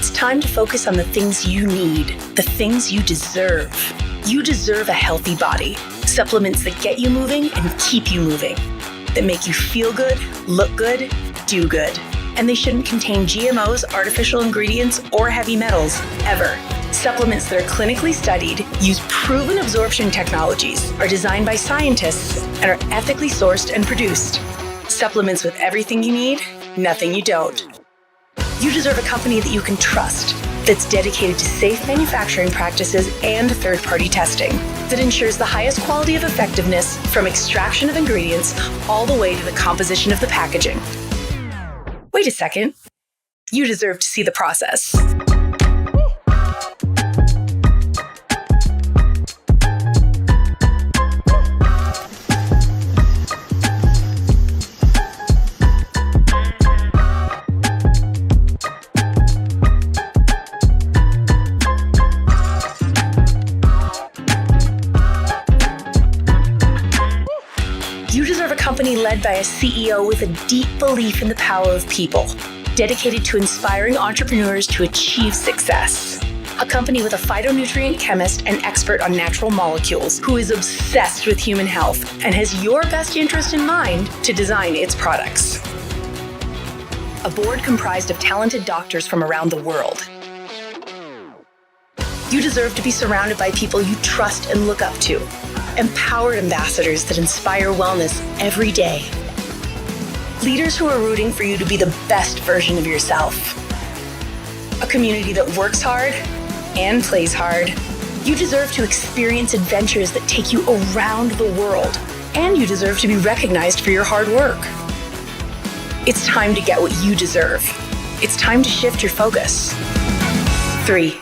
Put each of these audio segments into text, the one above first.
It's time to focus on the things you need, the things you deserve. You deserve a healthy body, supplements that get you moving and keep you moving, that make you feel good, look good, do good. And they shouldn't contain GMOs, artificial ingredients, or heavy metals, ever. Supplements that are clinically studied, use proven absorption technologies, are designed by scientists, and are ethically sourced and produced. Supplements with everything you need, nothing you don't. You deserve a company that you can trust, that's dedicated to safe manufacturing practices and third-party testing, that ensures the highest quality of effectiveness from extraction of ingredients all the way to the composition of the packaging. Wait a second. You deserve to see the process. You deserve a company led by a CEO with a deep belief in the power of people, dedicated to inspiring entrepreneurs to achieve success. A company with a phytonutrient chemist and expert on natural molecules who is obsessed with human health and has your best interest in mind to design its products. A board comprised of talented doctors from around the world. You deserve to be surrounded by people you trust and look up to. Empowered ambassadors that inspire wellness every day. Leaders who are rooting for you to be the best version of yourself. A community that works hard and plays hard. You deserve to experience adventures that take you around the world. And you deserve to be recognized for your hard work. It's time to get what you deserve. It's time to shift your focus. 3.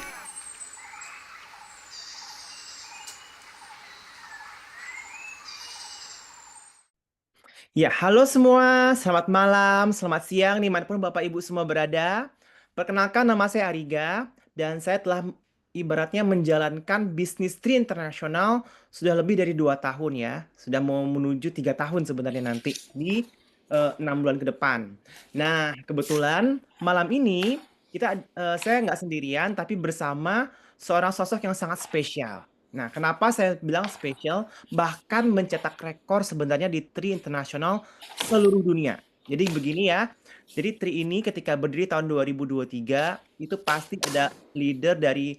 Ya, halo semua, selamat malam, selamat siang, dimanapun Bapak Ibu semua berada. Perkenalkan, nama saya Ariga, dan saya telah ibaratnya menjalankan bisnis tri internasional sudah lebih dari 2 tahun ya. Sudah mau menuju 3 tahun sebenarnya nanti di 6 bulan ke depan. Nah, kebetulan malam ini saya nggak sendirian, tapi bersama seorang sosok yang sangat spesial. Nah, kenapa saya bilang spesial? Bahkan mencetak rekor sebenarnya di tri internasional seluruh dunia. Jadi begini ya, jadi tri ini ketika berdiri tahun 2023, itu pasti ada leader dari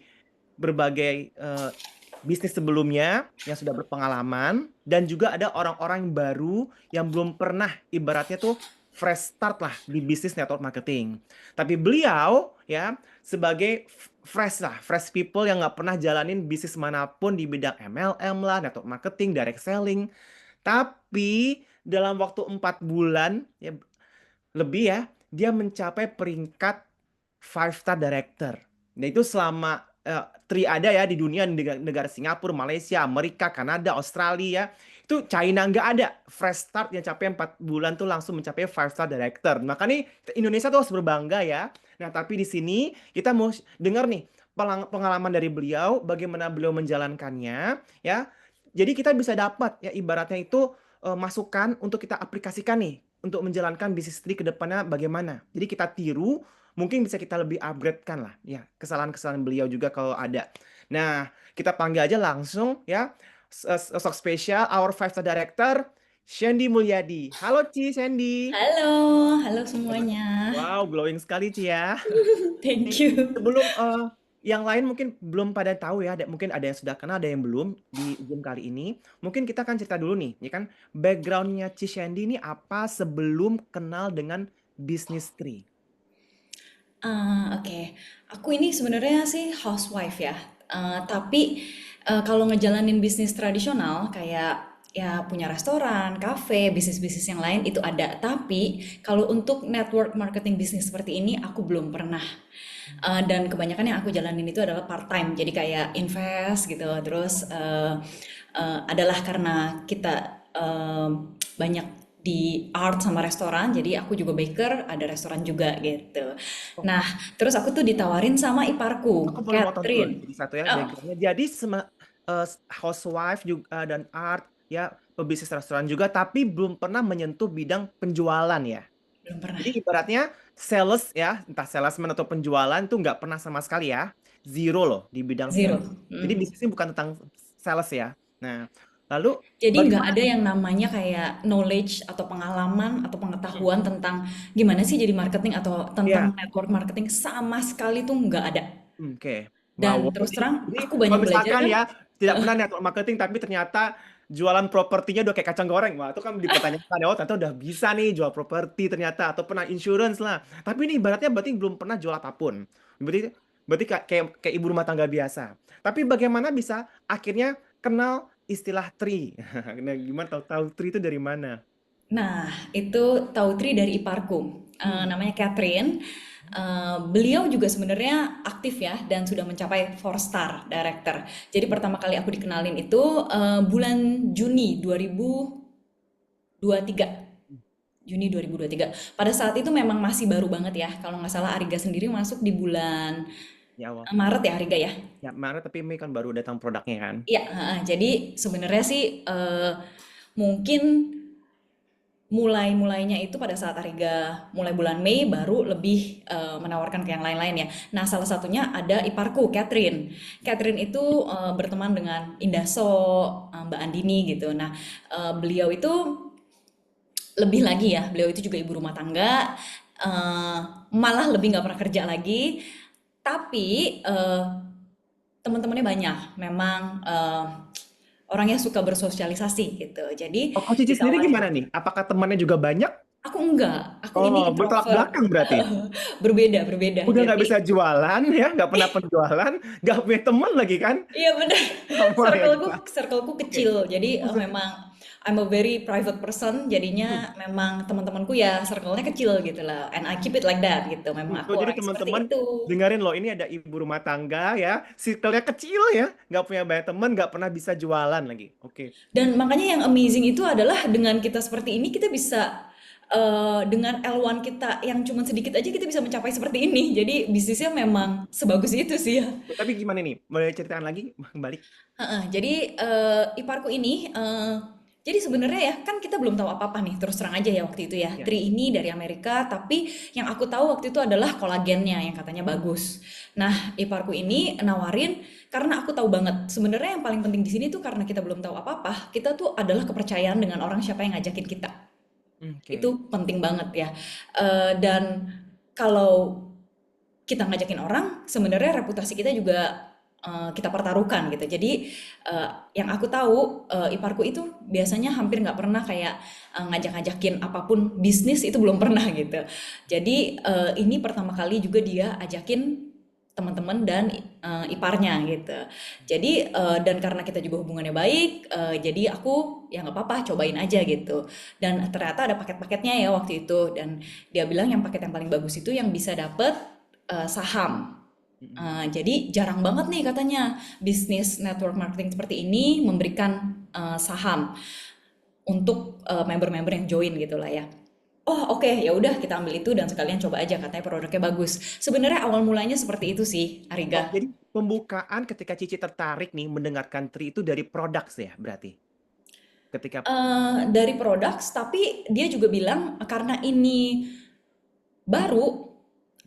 berbagai bisnis sebelumnya yang sudah berpengalaman, dan juga ada orang-orang yang baru yang belum pernah ibaratnya tuh fresh start lah di bisnis network marketing. Tapi beliau ya sebagai fresh people yang nggak pernah jalanin bisnis manapun di bidang MLM lah, network marketing, direct selling. Tapi dalam waktu 4 bulan ya, lebih ya, dia mencapai peringkat 5-star director. Nah itu selama tri ada ya di dunia, negara Singapura, Malaysia, Amerika, Kanada, Australia. Itu China nggak ada fresh start yang capai 4 bulan tuh langsung mencapai 5-star director. Makanya Indonesia tuh harus berbangga ya. Nah tapi di sini kita mau dengar nih pengalaman dari beliau, bagaimana beliau menjalankannya ya. Jadi kita bisa dapat ya ibaratnya itu masukan untuk kita aplikasikan nih untuk menjalankan bisnis tri ke depannya bagaimana. Jadi kita tiru, mungkin bisa kita lebih upgrade-kan lah ya kesalahan-kesalahan beliau juga kalau ada. Nah, kita panggil aja langsung ya sosok spesial our 5-star director Shandy Mulyadi. Halo Ci, Shandy. Halo, halo semuanya. Wow, glowing sekali Ci ya. Thank Nih, you. sebelum yang lain mungkin belum pada tahu ya, mungkin ada yang sudah kenal, ada yang belum di Zoom kali ini. Mungkin kita akan cerita dulu nih, ya kan, backgroundnya Ci Shandy ini apa sebelum kenal dengan bisnis tri? Oke. Aku ini sebenarnya sih housewife ya. Tapi kalau ngejalanin bisnis tradisional kayak ya punya restoran, kafe, bisnis-bisnis yang lain itu ada. Tapi kalau untuk network marketing bisnis seperti ini aku belum pernah. Dan kebanyakan yang aku jalanin itu adalah part time. Jadi kayak invest gitu. Terus adalah karena kita banyak di art sama restoran, jadi aku juga baker, ada restoran juga gitu. Oh, Nah, terus aku tuh ditawarin sama aku iparku, boleh motong dulu nih, Catherine. jadi satu ya Oh, backgroundnya. Jadi housewife juga dan art ya, pebisnis restoran juga, tapi belum pernah menyentuh bidang penjualan ya. belum pernah. Jadi ibaratnya sales ya, entah salesman atau penjualan tuh nggak pernah sama sekali ya, zero loh di bidang Zero. sales. Jadi Mm. bisnisnya bukan tentang sales ya. Nah, lalu Jadi nggak bagaimana? ada yang namanya kayak knowledge atau pengalaman atau Hmm, pengetahuan tentang gimana sih jadi marketing atau tentang ya, network marketing sama sekali tuh nggak ada. oke. Wow, Dan wow. terus terang Ini aku kalau banyak belajar misalkan kan. ya tidak pernah network marketing tapi ternyata jualan propertinya udah kayak kacang goreng, wah itu kan dipertanyakan ya, oh ternyata udah bisa nih jual properti ternyata atau pernah insurance lah. Tapi ini ibaratnya berarti belum pernah jual apapun. Berarti berarti kayak ibu rumah tangga biasa. Tapi bagaimana bisa akhirnya kenal istilah tri? Nah, gimana tahu tri itu dari mana? Nah, itu tahu Tri dari iparku. Hmm. Namanya Catherine. Beliau juga sebenarnya aktif ya dan sudah mencapai 4-star director. Jadi pertama kali aku dikenalin itu bulan Juni 2023. Juni 2023. Pada saat itu memang masih baru banget ya. Kalau nggak salah Ariga sendiri masuk di bulan Ya awal. Maret ya Ariga ya. Ya Maret tapi Mei kan baru datang produknya kan. Iya, heeh. Jadi sebenarnya sih mungkin mulainya itu pada saat Ariga mulai bulan Mei baru lebih menawarkan ke yang lain-lain ya. Nah, salah satunya ada iparku, Catherine. Catherine itu berteman dengan Indaso, Mbak Andini gitu. Nah, beliau itu lebih lagi ya, beliau itu juga ibu rumah tangga, eh, malah lebih nggak pernah kerja lagi. Tapi teman-temannya banyak, memang orangnya suka bersosialisasi gitu. Jadi Oh, Coach Cici sendiri ditawarin. gimana nih? Apakah temannya juga banyak? Aku enggak, aku Oh, ini bertolak introvert. belakang berarti. Berbeda, berbeda. Udah nggak Jadi, bisa jualan ya, nggak pernah penjualan, nggak punya teman lagi kan? iya benar. Oh my God. Circleku Oke. kecil. Jadi Maksud- memang I'm a very private person. Hmm. Jadinya memang teman-temanku ya circle-nya kecil gitu lah. And I keep it like that gitu. Memang So, aku jadi orangnya seperti teman-teman itu. dengerin loh, ini ada ibu rumah tangga ya, circle-nya kecil ya, nggak punya banyak teman, nggak pernah bisa jualan lagi. Oke. Dan makanya yang amazing itu adalah dengan kita seperti ini kita bisa dengan L1 kita yang cuma sedikit aja kita bisa mencapai seperti ini. Jadi bisnisnya memang sebagus itu sih ya. Tapi gimana nih? Boleh ceritaan lagi? Kembali. Heeh, jadi iparku ini jadi sebenarnya ya kan kita belum tahu apa-apa nih terus terang aja ya waktu itu ya. Ya. Tri ini dari Amerika tapi yang aku tahu waktu itu adalah kolagennya yang katanya bagus. Nah, iparku ini nawarin karena aku tahu banget sebenarnya yang paling penting di sini tuh karena kita belum tahu apa-apa, kita tuh adalah kepercayaan dengan orang siapa yang ngajakin kita. Oke. Itu penting banget ya. Dan kalau kita ngajakin orang, sebenarnya reputasi kita juga kita pertaruhkan gitu. Jadi yang aku tahu iparku itu biasanya hampir nggak pernah kayak ngajak-ngajakin apapun bisnis itu belum pernah gitu. Jadi ini pertama kali juga dia ajakin teman-teman dan iparnya gitu. Jadi dan karena kita juga hubungannya baik, jadi aku ya nggak apa-apa cobain aja gitu. Dan ternyata ada paket-paketnya ya waktu itu. Dan dia bilang yang paket yang paling bagus itu yang bisa dapet saham. Jadi jarang banget nih katanya bisnis network marketing seperti ini memberikan saham untuk member-member yang join gitu lah ya. Oh oke, ya udah kita ambil itu dan sekalian coba aja katanya produknya bagus. Sebenarnya awal mulanya seperti itu sih, Oh, Ariga. jadi pembukaan ketika Cici tertarik nih mendengarkan Tri itu dari produk ya berarti. Ketika Dari produk, tapi dia juga bilang karena ini baru,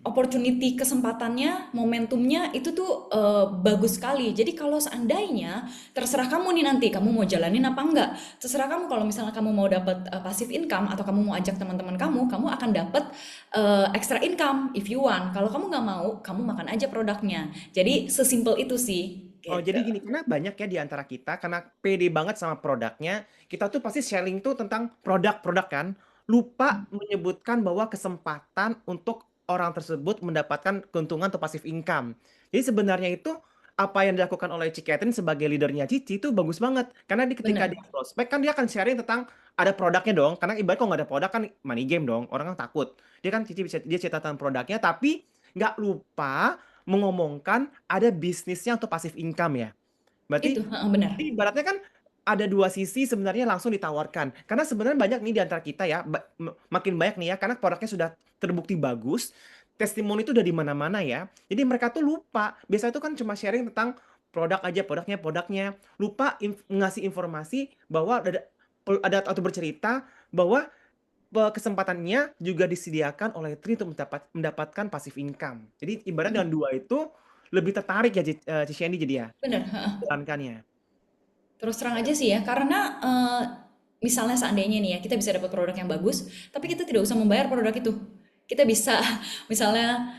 opportunity kesempatannya, momentumnya itu tuh bagus sekali. Jadi kalau seandainya terserah kamu nih nanti kamu mau jalanin apa enggak. Terserah kamu kalau misalnya kamu mau dapat passive income atau kamu mau ajak teman-teman kamu akan dapat extra income if you want. Kalau kamu nggak mau, kamu makan aja produknya. Jadi sesimpel itu sih Oh, jadi gitu. gini, karena banyak ya di antara kita, karena pede banget sama produknya, kita tuh pasti sharing tuh tentang produk-produk kan, lupa menyebutkan bahwa kesempatan untuk orang tersebut mendapatkan keuntungan atau passive income. Jadi sebenarnya itu apa yang dilakukan oleh Ci Catherine sebagai leadernya Cici itu bagus banget. Karena ketika dia Bener, prospek kan dia akan sharing tentang ada produknya dong. Karena ibarat kalau nggak ada produk kan money game dong. Orang kan takut. Dia kan Cici bisa dia cerita tentang produknya, tapi nggak lupa mengomongkan ada bisnisnya untuk passive income ya. itu Berarti bener. jadi ibaratnya kan ada dua sisi sebenarnya langsung ditawarkan. Karena sebenarnya banyak nih di antara kita ya, makin banyak nih ya, karena produknya sudah terbukti bagus, testimoni itu udah di mana-mana ya. Jadi mereka tuh lupa. Biasanya itu kan cuma sharing tentang produk aja, produknya. Lupa ngasih informasi bahwa ada atau bercerita bahwa kesempatannya juga disediakan oleh Tri untuk mendapatkan passive income. Jadi ibaratnya dengan dua itu lebih tertarik ya Cici Shandy jadi ya Bener, heeh. jalankannya. Terus terang aja sih ya, karena misalnya seandainya nih ya, kita bisa dapat produk yang bagus, tapi kita tidak usah membayar produk itu. Kita bisa misalnya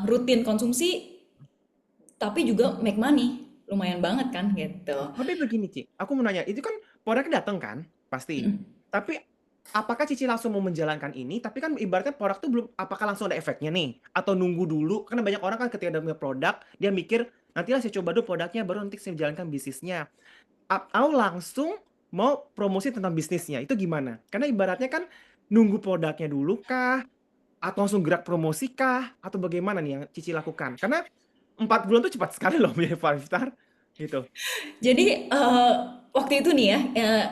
rutin konsumsi, tapi juga make money. Lumayan banget kan gitu. Tapi begini Ci, aku mau nanya, itu kan produknya datang kan? Pasti. Mm. Tapi apakah Cici langsung mau menjalankan ini? Tapi kan ibaratnya produk tuh belum, apakah langsung ada efeknya nih? Atau nunggu dulu? Karena banyak orang kan ketika udah punya produk, dia mikir, nantilah saya coba dulu produknya, baru nanti saya menjalankan bisnisnya. Atau langsung mau promosi tentang bisnisnya, itu gimana? Karena ibaratnya kan nunggu produknya dulu kah? Atau langsung gerak promosi kah? Atau bagaimana nih yang Cici lakukan? Karena 4 bulan tuh cepat sekali loh menjadi five star gitu. Jadi waktu itu nih ya,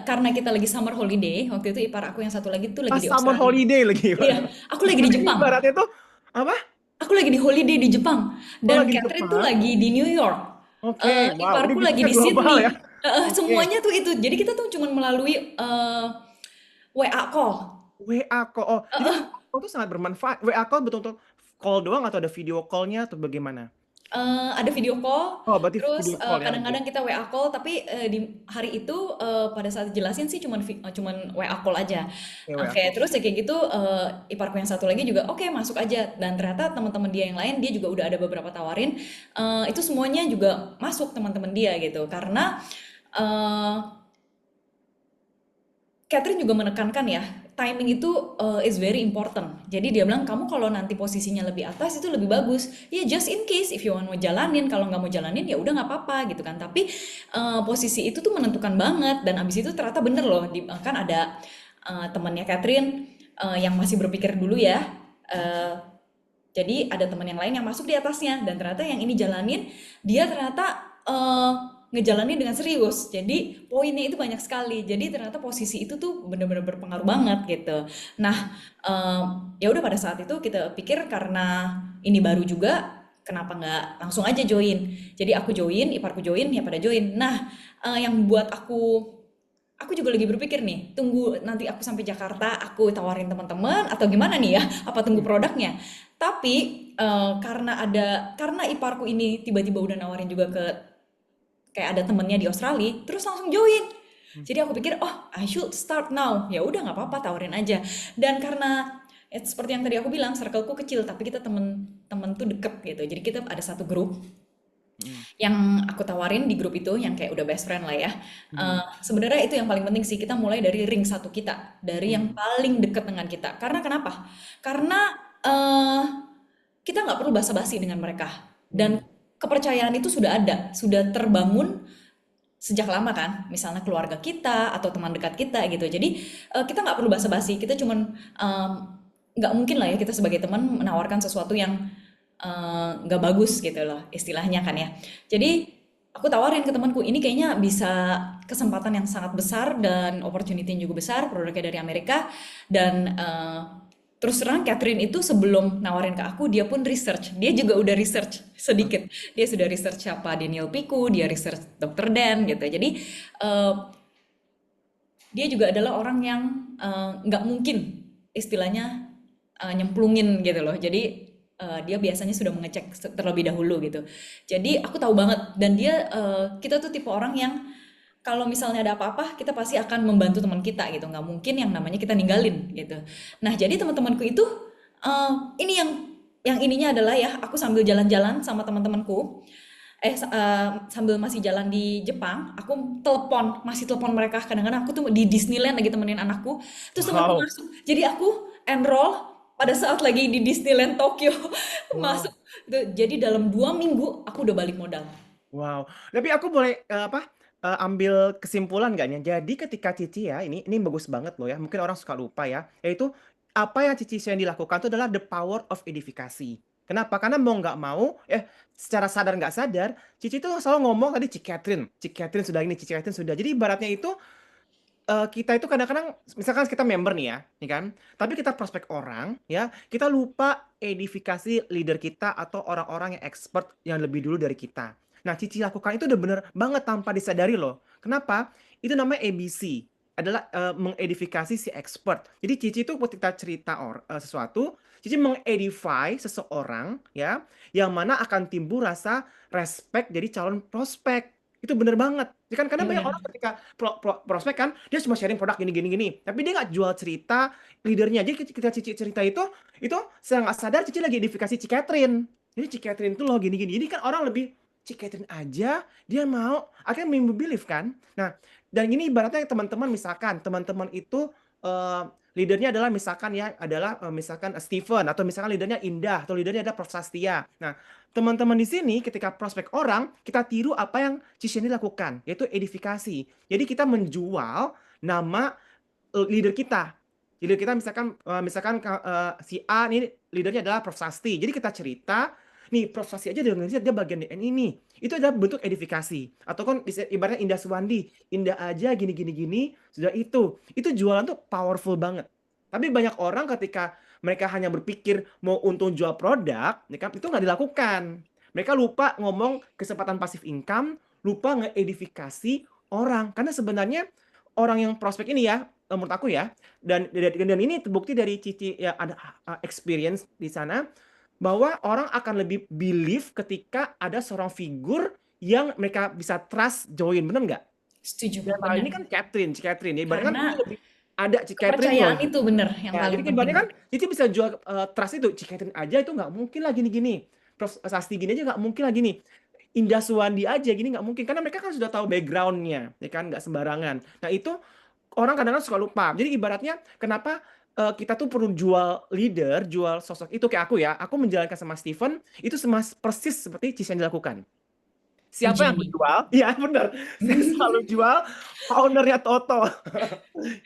karena kita lagi summer holiday, waktu itu ipar aku yang satu lagi tuh Pas lagi di summer Australia. holiday lagi. Iya, aku lagi di Jadi Jepang. ibaratnya tuh apa? Aku lagi di holiday di Jepang. Oh Dan lagi di Catherine tuh Jepang. lagi di New York. Oke, wow, ini Iparku lagi bisnisnya di global Sydney. ya. Oke. Semuanya tuh itu. Jadi kita tuh cuman melalui WA call. WA call. Oh, jadi WA call tuh sangat bermanfaat. WA call betul-betul call doang atau ada video call-nya atau bagaimana? Ada video call, Oh, berarti terus video call ya, kadang-kadang good. kita WA call, tapi di hari itu pada saat jelasin sih cuman WA call aja. Oke, WA Oke, call. terus ya kayak gitu iparku yang satu lagi juga oke masuk aja, dan ternyata teman-teman dia yang lain dia juga udah ada beberapa tawarin, itu semuanya juga masuk teman-teman dia gitu, karena eh, Catherine juga menekankan ya, timing itu is very important. Jadi dia bilang kamu kalau nanti posisinya lebih atas itu lebih bagus. Ya just in case if you want mau jalanin, kalau nggak mau jalanin ya udah nggak apa-apa gitu kan. Tapi posisi itu tuh menentukan banget, dan abis itu ternyata bener loh. Kan ada temannya Catherine yang masih berpikir dulu ya. Jadi ada teman yang lain yang masuk di atasnya, dan ternyata yang ini jalanin, dia ternyata ngejalanin dengan serius. Jadi poinnya itu banyak sekali. Jadi ternyata posisi itu tuh bener-bener berpengaruh banget gitu. Nah, ya udah pada saat itu kita pikir karena ini baru juga, kenapa nggak langsung aja join. Jadi aku join, iparku join, ya pada join. Nah, yang buat aku juga lagi berpikir nih, tunggu nanti aku sampai Jakarta, aku tawarin teman-teman atau gimana nih ya? Apa tunggu produknya? Tapi karena iparku ini tiba-tiba udah nawarin juga ke kayak ada temennya di Australia, terus langsung join. Jadi aku pikir, oh I should start now. Ya udah nggak apa-apa, tawarin aja. Dan karena seperti yang tadi aku bilang, circleku kecil, tapi kita temen-temen tuh deket gitu. Jadi kita ada satu grup yang aku tawarin di grup itu, yang kayak udah best friend lah ya. Sebenarnya itu yang paling penting sih, kita mulai dari ring satu kita, dari yang paling deket dengan kita. Karena kenapa? Karena kita nggak perlu basa-basi dengan mereka, dan kepercayaan itu sudah ada, sudah terbangun sejak lama kan, misalnya keluarga kita atau teman dekat kita gitu. Jadi kita nggak perlu basa-basi, kita cuman nggak mungkin lah ya kita sebagai teman menawarkan sesuatu yang nggak bagus gitu loh istilahnya kan ya. Jadi aku tawarin ke temanku, ini kayaknya bisa kesempatan yang sangat besar dan opportunity juga besar, produknya dari Amerika. Dan terus terang Catherine itu sebelum nawarin ke aku, dia pun research, dia juga udah research sedikit, dia sudah research siapa Daniel Piku, dia research Dr. Dan gitu. Jadi dia juga adalah orang yang nggak mungkin istilahnya nyemplungin gitu loh. Jadi dia biasanya sudah mengecek terlebih dahulu gitu. Jadi aku tahu banget, dan dia kita tuh tipe orang yang kalau misalnya ada apa-apa kita pasti akan membantu teman kita gitu, nggak mungkin yang namanya kita ninggalin gitu. Nah jadi teman-temanku itu ini yang ininya adalah ya, aku sambil jalan-jalan sama teman-temanku, sambil masih jalan di Jepang, aku masih telepon mereka. Kadang-kadang aku tuh di Disneyland lagi temenin anakku, terus temanku Wow. masuk, jadi aku enroll pada saat lagi di Disneyland Tokyo. Wow. Masuk. Jadi dalam 2 minggu aku udah balik modal. Wow. Tapi aku boleh ambil kesimpulan nggak nih? Jadi ketika Cici ya, ini bagus banget loh ya. Mungkin orang suka lupa ya. Yaitu apa yang Cici yang dilakukan itu adalah the power of edifikasi. Kenapa? Karena mau nggak mau, secara sadar nggak sadar, Cici tuh selalu ngomong tadi Cik Catherine sudah ini, Cik Catherine sudah. Jadi ibaratnya itu kita itu kadang-kadang misalkan kita member nih ya kan? Tapi kita prospek orang ya, kita lupa edifikasi leader kita atau orang-orang yang expert yang lebih dulu dari kita. Nah, Cici lakukan itu udah bener banget tanpa disadari loh. Kenapa? Itu namanya ABC. adalah mengedifikasi si expert. Jadi Cici itu ketika cerita sesuatu, Cici mengedify seseorang ya, yang mana akan timbul rasa respect dari calon prospek. Itu bener banget. Ya kan Iya kadang banyak benar. orang ketika prospek kan dia cuma sharing produk gini gini gini, tapi dia nggak jual cerita leadernya. Jadi ketika Cici cerita itu saya nggak sadar Cici lagi edifikasi Ci Catherine. Jadi Ci Catherine itu loh gini gini. Jadi kan orang lebih Ci Catherine aja dia mau akhirnya believe kan. Nah, dan ini ibaratnya teman-teman misalkan teman-teman itu leadernya adalah misalkan ya adalah misalkan Steven atau misalkan leadernya Indah atau leadernya ada Prof Sastia. Nah, teman-teman di sini ketika prospek orang kita tiru apa yang Cicieni lakukan yaitu edifikasi. Jadi kita menjual nama leader kita. Leader kita misalkan si A ini leadernya adalah Prof Sasti. Jadi kita cerita nih Prof Sasti aja dia bagian DN ini. Itu adalah bentuk edifikasi. Atau kan ibaratnya Indah Suwandi, Indah aja gini gini gini, sudah itu. Itu jualan tuh powerful banget. Tapi banyak orang ketika mereka hanya berpikir mau untung jual produk, ya kan, itu nggak dilakukan. Mereka lupa ngomong kesempatan pasif income, lupa ngeedifikasi orang. Karena sebenarnya orang yang prospek ini ya, menurut aku ya, dan ini terbukti dari Cici ya ada experience di sana, bahwa orang akan lebih believe ketika ada seorang figur yang mereka bisa trust join, bener nggak? Setuju, Dalam hal benar. ini kan Ci Catherine ya, ibaratnya kan Karena ini lebih ada Ci Catherine loh. kepercayaan itu benar yang Ya, paling jadi penting. ibaratnya kan Cici bisa jual trust itu, Ci Catherine aja itu nggak mungkin lah gini-gini. Prof Sasti gini aja nggak mungkin lah gini. Indah Suwandi aja gini nggak mungkin karena mereka kan sudah tahu backgroundnya, ya kan nggak sembarangan. Nah itu orang kadang-kadang suka lupa. Jadi ibaratnya kenapa kita tuh perlu jual leader, jual sosok itu kayak aku ya. Aku menjalankan sama Steven itu persis seperti Cicieni lakukan. Siapa yang aku Eugenie. jual? Iya benar. Saya selalu jual ownernya Toto.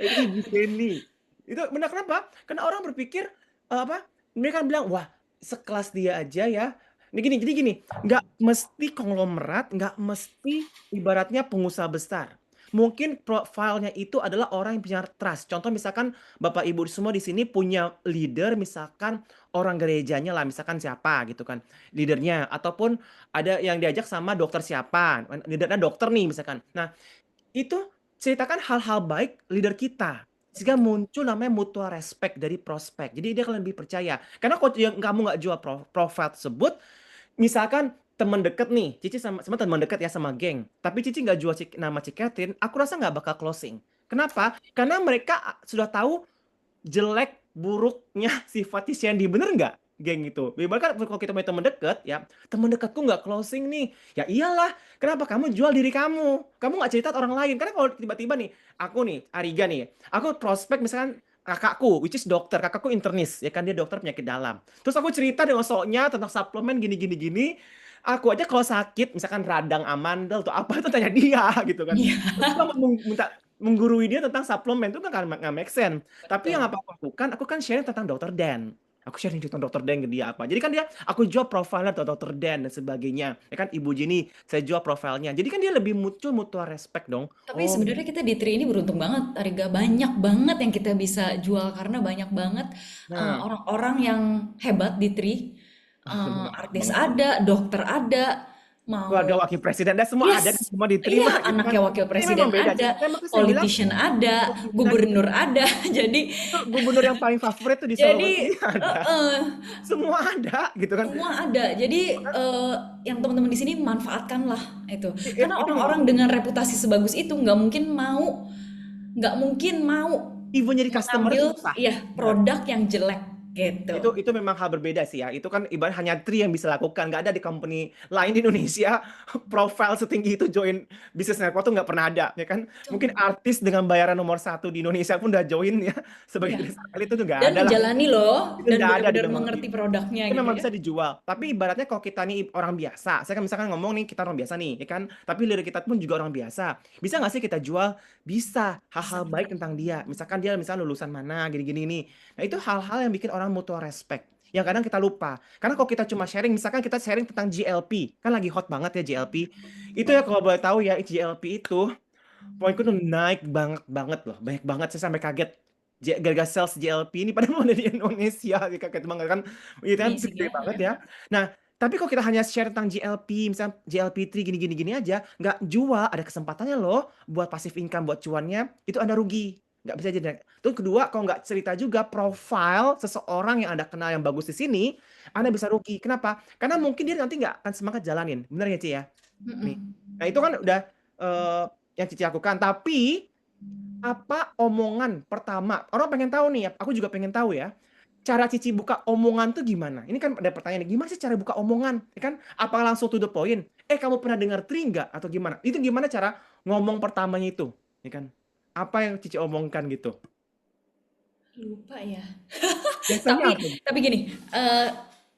Itu Ibu Jenny. Itu benar kenapa? Karena orang berpikir apa? Mereka bilang, wah sekelas dia aja ya. Ini gini, jadi gini, nggak mesti konglomerat, nggak mesti ibaratnya pengusaha besar. Mungkin profilnya itu adalah orang yang punya trust. Contoh misalkan Bapak Ibu semua di sini punya leader, misalkan orang gerejanya lah, misalkan siapa gitu kan, leadernya. Ataupun ada yang diajak sama dokter siapa, leadernya dokter nih misalkan. Nah, itu ceritakan hal-hal baik leader kita. Sehingga muncul namanya mutual respect dari prospek. Jadi dia akan lebih percaya. Karena kalau kamu nggak jual profile tersebut, misalkan teman deket nih, Cici sama teman deket ya sama geng. Tapi Cici nggak jual nama Ci Catherine, aku rasa nggak bakal closing. Kenapa? Karena mereka sudah tahu jelek buruknya sifat Sandy, bener nggak geng itu? Bahkan kalau kita punya teman dekat ya, teman dekatku nggak closing nih, ya iyalah, kenapa kamu jual diri kamu nggak cerita orang lain. Karena kalau tiba-tiba nih aku nih Ariga nih, aku prospek misalkan kakakku which is dokter, kakakku internis ya kan, dia dokter penyakit dalam, terus aku cerita dengan soknya tentang suplemen gini gini gini. Aku aja kalau sakit misalkan radang amandel atau apa itu tanya dia gitu kan. Iya, Terus aku minta menggurui dia tentang suplemen itu kan nggak make sense. Tapi yang betul. apa aku lakukan, aku kan sharing tentang Dr. Dan. Aku sharing tentang Dr. Dan ke dia apa. Jadi kan dia, aku jual profilnya tentang Dr. Dan dan sebagainya. Ya kan Ibu Jenny, saya jual profilnya. Jadi kan dia lebih muncul mutual respect dong. Tapi Oh, sebenarnya kita di Tri ini beruntung banget, Ariga. Banyak banget yang kita bisa jual karena banyak banget nah, orang-orang yang hebat di Tri. bener Artis banget. ada, dokter ada, Keluarga mau wakil presiden, dan semua ada, yes, semua iya diterima gitu kan. anaknya wakil Ini memang presiden beda. ada, Makanya saya bilang, politician ada, nah, gubernur ada. Jadi itu gubernur yang paling favorit tuh di Sulawesi jadi ada. Semua ada gitu kan. semua ada. Jadi yang teman-teman di sini manfaatkanlah itu. Karena Itu memang orang-orang dengan reputasi sebagus itu nggak mungkin mau even jadi customer mengambil susah. ya produk yang jelek gitu. Itu memang hal berbeda sih ya. Itu kan ibarat hanya Tri yang bisa lakukan. Nggak ada di company lain di Indonesia profile setinggi itu join bisnis network tuh nggak pernah ada, ya kan? Mungkin Betul. artis dengan bayaran nomor 1 di Indonesia pun udah join ya sebagai Iya. lead sekali itu tuh nggak Dan ada lah. menjalani loh Itu dan nggak ada di benar-benar memang mengerti produknya itu gitu memang ya. bisa dijual. Tapi ibaratnya kalau kita nih orang biasa, saya kan misalkan ngomong nih kita orang biasa nih, ya kan? Tapi lirik kita pun juga orang biasa. Bisa nggak sih kita jual? Bisa. Bisa Hal-hal baik banget. tentang dia. Misalkan dia misalnya lulusan mana, gini-gini nih. Nah itu hal-hal yang bikin orang mutual respect. Yang kadang kita lupa. Karena kalau kita cuma sharing, misalkan kita sharing tentang GLP, kan lagi hot banget ya GLP. Itu ya kalau boleh tahu ya GLP itu, poinku tuh naik banget banget loh, banyak banget saya sampai kaget. Gara-gara sales GLP ini pada mau ada di Indonesia, kaget banget kan, itu kan Amazing gede ya. banget ya. Nah, Tapi kalau kita hanya share tentang GLP, misalnya GLP-3 gini-gini aja, nggak jual, ada kesempatannya loh buat passive income, buat cuannya, itu Anda rugi. Nggak bisa jadi. Terus kedua, kalau nggak cerita juga profile seseorang yang Anda kenal yang bagus di sini, Anda bisa rugi. Kenapa? Karena mungkin dia nanti nggak akan semangat jalanin. Benar ya, Ci ya? Nih. Mm-mm. Nah, itu kan udah yang Cici lakukan. Tapi apa omongan pertama? Orang pengen tahu nih, aku juga pengen tahu ya. Cara Cici buka omongan tuh gimana? Ini kan ada pertanyaan, gimana sih cara buka omongan? Ya kan? Apa langsung to the point? Kamu pernah dengar tri nggak? Atau gimana? Itu gimana cara ngomong pertamanya itu? Ya kan? Apa yang Cici omongkan gitu? Lupa ya. Biasanya Tapi apa? tapi gini,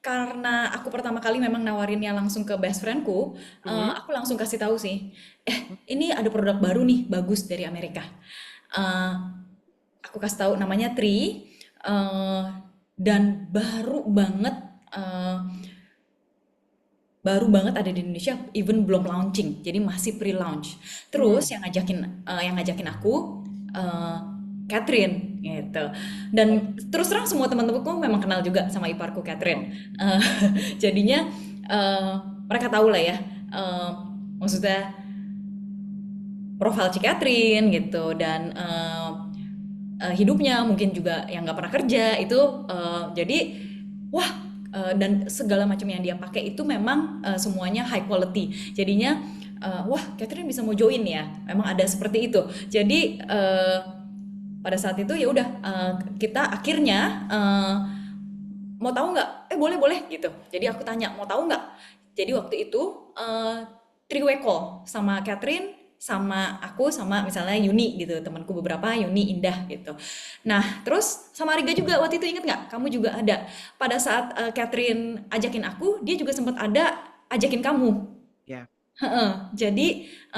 karena aku pertama kali memang nawarinnya langsung ke best friendku, Mhm. aku langsung kasih tahu sih, ini ada produk baru nih bagus dari Amerika. Eh, aku kasih tahu namanya Tri, eh, dan eh, baru banget ada di Indonesia, even belum launching, jadi masih pre-launch. Terus yang ngajakin aku eh, Catherine gitu. Dan terus terang semua teman-temanku memang kenal juga sama iparku Catherine. Eh, jadinya eh, mereka tahu lah ya. Maksudnya profil Ci Catherine gitu dan hidupnya mungkin juga yang nggak pernah kerja itu jadi wah dan segala macam yang dia pakai itu memang semuanya high quality jadinya wah Catherine bisa mau join ya memang ada seperti itu jadi pada saat itu ya udah kita akhirnya mau tahu nggak boleh boleh gitu jadi aku tanya mau tahu nggak jadi waktu itu three-way call sama Catherine sama aku sama misalnya Yuni gitu temanku beberapa Yuni Indah gitu nah terus sama Riga juga waktu itu inget nggak kamu juga ada pada saat Catherine ajakin aku dia juga sempat ada ajakin kamu. Ya. Heeh, jadi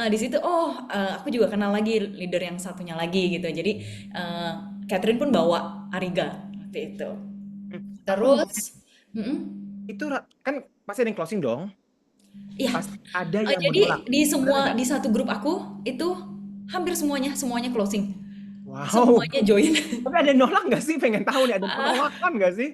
di situ aku juga kenal lagi leader yang satunya lagi gitu jadi eh, Catherine pun bawa Ariga waktu itu Aku mau tanya, terus mm-mm. itu kan pasti ada yang closing dong. Iya, Pasti ada yang jadi menolak. di Benar semua nggak? di satu grup aku itu hampir semuanya closing, Wow. semuanya join. Tapi ada yang nolak nggak sih? Pengen tahu nih, ada penolakan nggak sih?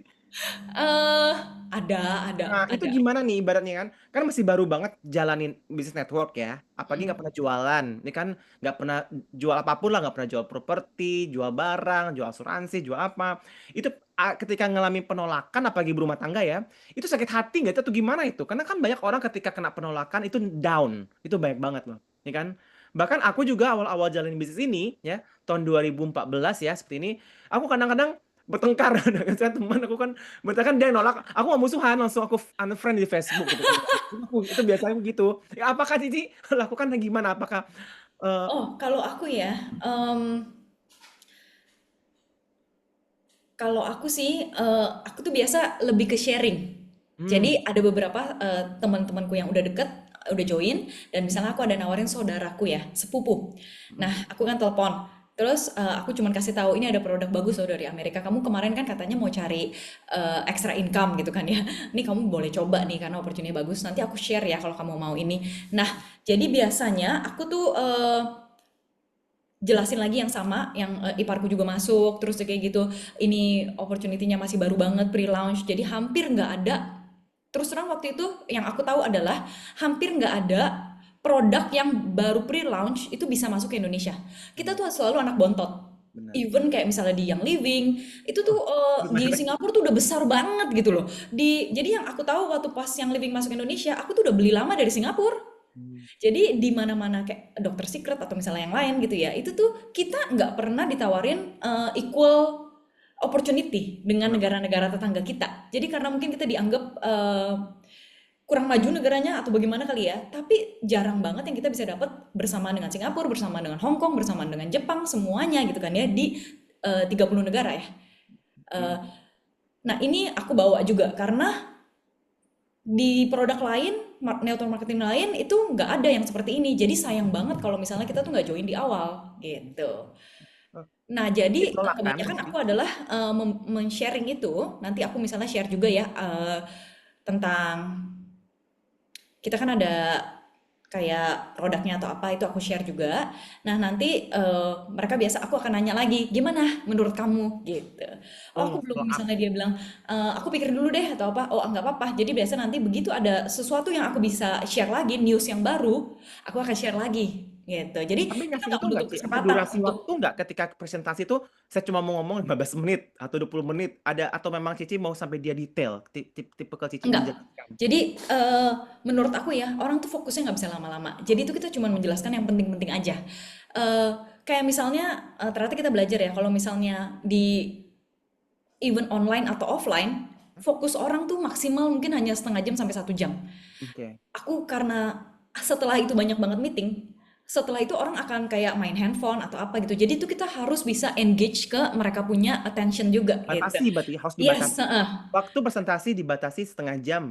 eh ada, Nah, itu ada. gimana nih ibaratnya kan? Kan masih baru banget jalanin bisnis network ya. Apalagi nggak Mm. pernah jualan. Ini kan nggak pernah jual apapun lah, nggak pernah jual properti, jual barang, jual asuransi, jual apa. Itu ketika ngalamin penolakan, apalagi berumah tangga ya, itu sakit hati nggak itu atau gimana itu? Karena kan banyak orang ketika kena penolakan itu down. Itu banyak banget loh. Ya kan? Bahkan aku juga awal-awal jalanin bisnis ini ya, tahun 2014 ya, seperti ini, aku kadang-kadang bertengkar dengan saya teman aku kan berarti kan dia nolak, aku mau musuhan, langsung aku unfriend di Facebook gitu kan. Itu biasanya begitu. Ya, apakah Cici lakukan gimana? Apakah eh, Oh, kalau aku ya, kalau aku sih, aku tuh biasa lebih ke sharing. hmm, Jadi ada beberapa teman-temanku yang udah deket, udah join, dan misalnya aku ada nawarin saudaraku ya, sepupu. Nah, aku kan telepon. Terus aku cuman kasih tahu ini ada produk bagus loh dari Amerika. Kamu kemarin kan katanya mau cari extra income gitu kan ya. Ini kamu boleh coba nih karena opportunity bagus. Nanti aku share ya kalau kamu mau ini. Nah, jadi biasanya aku tuh jelasin lagi yang sama, yang iparku juga masuk, terus kayak gitu, ini opportunity-nya masih baru banget pre-launch, jadi hampir nggak ada. Terus terang waktu itu yang aku tahu adalah hampir nggak ada produk yang baru pre-launch itu bisa masuk ke Indonesia. Kita tuh selalu anak bontot. benar. Even kayak misalnya di Young Living, itu tuh di Gimana? Singapura tuh udah besar banget gitu loh. Jadi yang aku tahu waktu pas Young Living masuk Indonesia, aku tuh udah beli lama dari Singapura. Hmm, Jadi di mana-mana kayak Dokter Secret atau misalnya yang lain gitu ya, itu tuh kita nggak pernah ditawarin equal opportunity dengan negara-negara tetangga kita. Jadi karena mungkin kita dianggap kurang maju negaranya atau bagaimana kali ya, tapi jarang banget yang kita bisa dapat bersama dengan Singapura, bersama dengan Hong Kong, bersama dengan Jepang, semuanya gitu kan ya di 30 negara ya. hmm. Eh, nah ini aku bawa juga karena di produk lain, network marketing lain itu nggak ada yang seperti ini. Jadi sayang banget kalau misalnya kita tuh nggak join di awal gitu. Nah, jadi Ditolak kan kebanyakan pasti. aku adalah men-sharing itu. Nanti aku misalnya share juga ya tentang kita kan ada kayak produknya atau apa itu aku share juga. Nah nanti mereka biasa aku akan nanya lagi gimana menurut kamu gitu. Oh aku Oh, belum follow up. misalnya dia bilang aku pikir dulu deh atau apa. Oh nggak apa-apa. Jadi biasa nanti begitu ada sesuatu yang aku bisa share lagi news yang baru aku akan share lagi gitu. Jadi Tapi kita ngasih nggak itu nggak, menutup Ci? Ada kesempatan durasi waktu untuk nggak ketika presentasi itu saya cuma mau ngomong 15 menit atau 20 menit? Ada atau memang Cici mau sampai dia detail? Tipe ke Cici enggak. menjelaskan. Jadi menurut aku ya orang tuh fokusnya nggak bisa lama-lama. Jadi itu kita cuma menjelaskan yang penting-penting aja. Eh, Kayak misalnya ternyata kita belajar ya kalau misalnya di event online atau offline fokus orang tuh maksimal mungkin hanya setengah jam sampai 1 jam. Oke. Aku karena setelah itu banyak banget meeting, setelah itu orang akan kayak main handphone atau apa gitu. Jadi itu kita harus bisa engage ke mereka punya attention juga gitu. Batasi berarti harus Yes, dibatasi. Waktu presentasi dibatasi setengah jam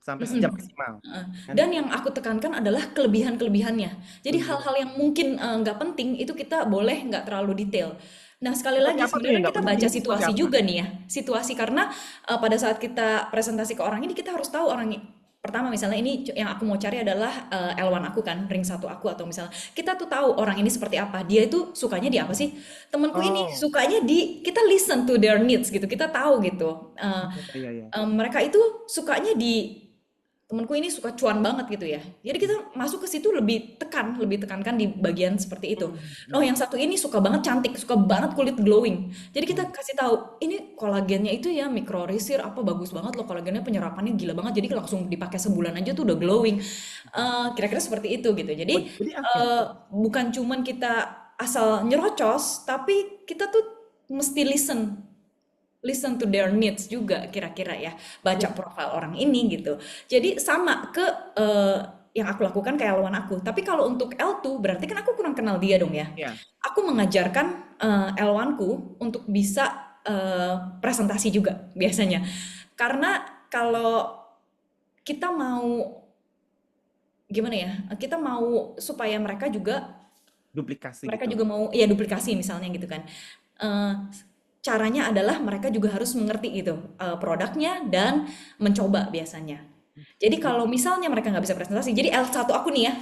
sampai sejam mm-mm. maksimal. Kan? Dan yang aku tekankan adalah kelebihan-kelebihannya. Jadi Kelebihan. hal-hal yang mungkin nggak penting itu kita boleh nggak terlalu detail. Nah sekali Seperti lagi apa tuh yang sebenarnya nggak kita penting baca itu seperti situasi apa? juga nih ya. Situasi karena pada saat kita presentasi ke orang ini kita harus tahu orang pertama misalnya ini yang aku mau cari adalah L1 aku kan, ring satu aku atau misalnya kita tuh tahu orang ini seperti apa. Dia itu sukanya di apa sih? Temanku ini Oh, sukanya di kita listen to their needs gitu. Kita tahu gitu. iya iya. Mereka itu sukanya di temenku ini suka cuan banget gitu ya. Jadi kita masuk ke situ lebih tekankan di bagian seperti itu. Hmm, Oh, hmm, yang satu ini suka banget cantik, suka banget kulit glowing. Jadi kita hmm. kasih tahu, ini kolagennya itu ya micro resir apa bagus banget loh kolagennya penyerapannya gila banget. Jadi langsung dipakai sebulan aja tuh udah glowing. Kira-kira seperti itu gitu. Oh, Jadi jadi oke. bukan cuman kita asal nyerocos, tapi kita tuh mesti listen to their needs juga kira-kira ya baca Ya, profil orang ini gitu jadi sama ke yang aku lakukan ke L1 aku tapi kalau untuk L2 berarti kan aku kurang kenal dia dong ya ya. aku mengajarkan L1 ku untuk bisa presentasi juga biasanya karena kalau kita mau gimana ya kita mau supaya Duplikasi mereka gitu. juga mau ya duplikasi misalnya gitu kan. Eh, Caranya adalah mereka juga harus mengerti gitu produknya dan mencoba biasanya. Jadi kalau misalnya mereka nggak bisa presentasi, jadi L1 aku nih ya,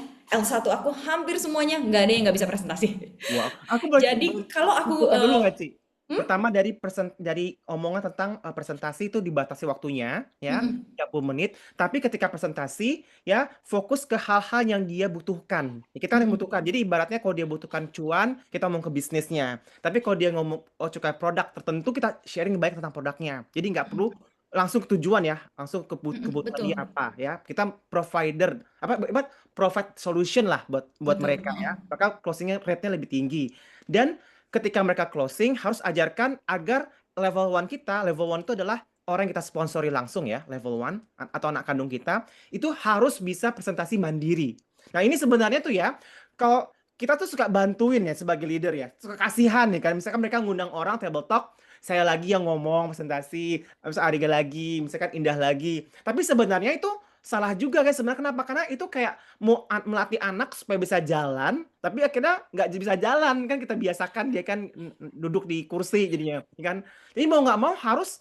L1 aku hampir semuanya nggak ada yang nggak bisa presentasi. Wow, aku boleh Jadi kalau aku simpulkan dulu nggak, Ci? Pertama dari omongan tentang presentasi itu dibatasi waktunya, ya, 30 menit. Tapi ketika presentasi, ya, fokus ke hal-hal yang dia butuhkan. Ya, kita yang butuhkan. Jadi ibaratnya kalau dia butuhkan cuan, kita ngomong ke bisnisnya. Tapi kalau dia ngomong suka produk tertentu, kita sharing baik tentang produknya. Jadi nggak perlu langsung ke tujuan ya, langsung ke kebutuhan dia betul, apa ya. Kita provider apa provide solution lah buat betul. mereka ya. Maka closing rate-nya lebih tinggi. Dan ketika mereka closing harus ajarkan agar level 1 itu adalah orang yang kita sponsori langsung ya, level 1 atau anak kandung kita, itu harus bisa presentasi mandiri. Nah, ini sebenarnya tuh ya, kalau kita tuh suka bantuin ya sebagai leader ya, suka kasihan nih kan, misalkan mereka ngundang orang table talk, saya lagi yang ngomong presentasi, misalkan Ariga lagi, misalkan Indah lagi. Tapi sebenarnya itu salah juga kan sebenarnya kenapa? Karena itu kayak mau melatih anak supaya bisa jalan, tapi akhirnya nggak bisa jalan kan kita biasakan dia kan duduk di kursi jadinya, ya kan? Jadi mau nggak mau harus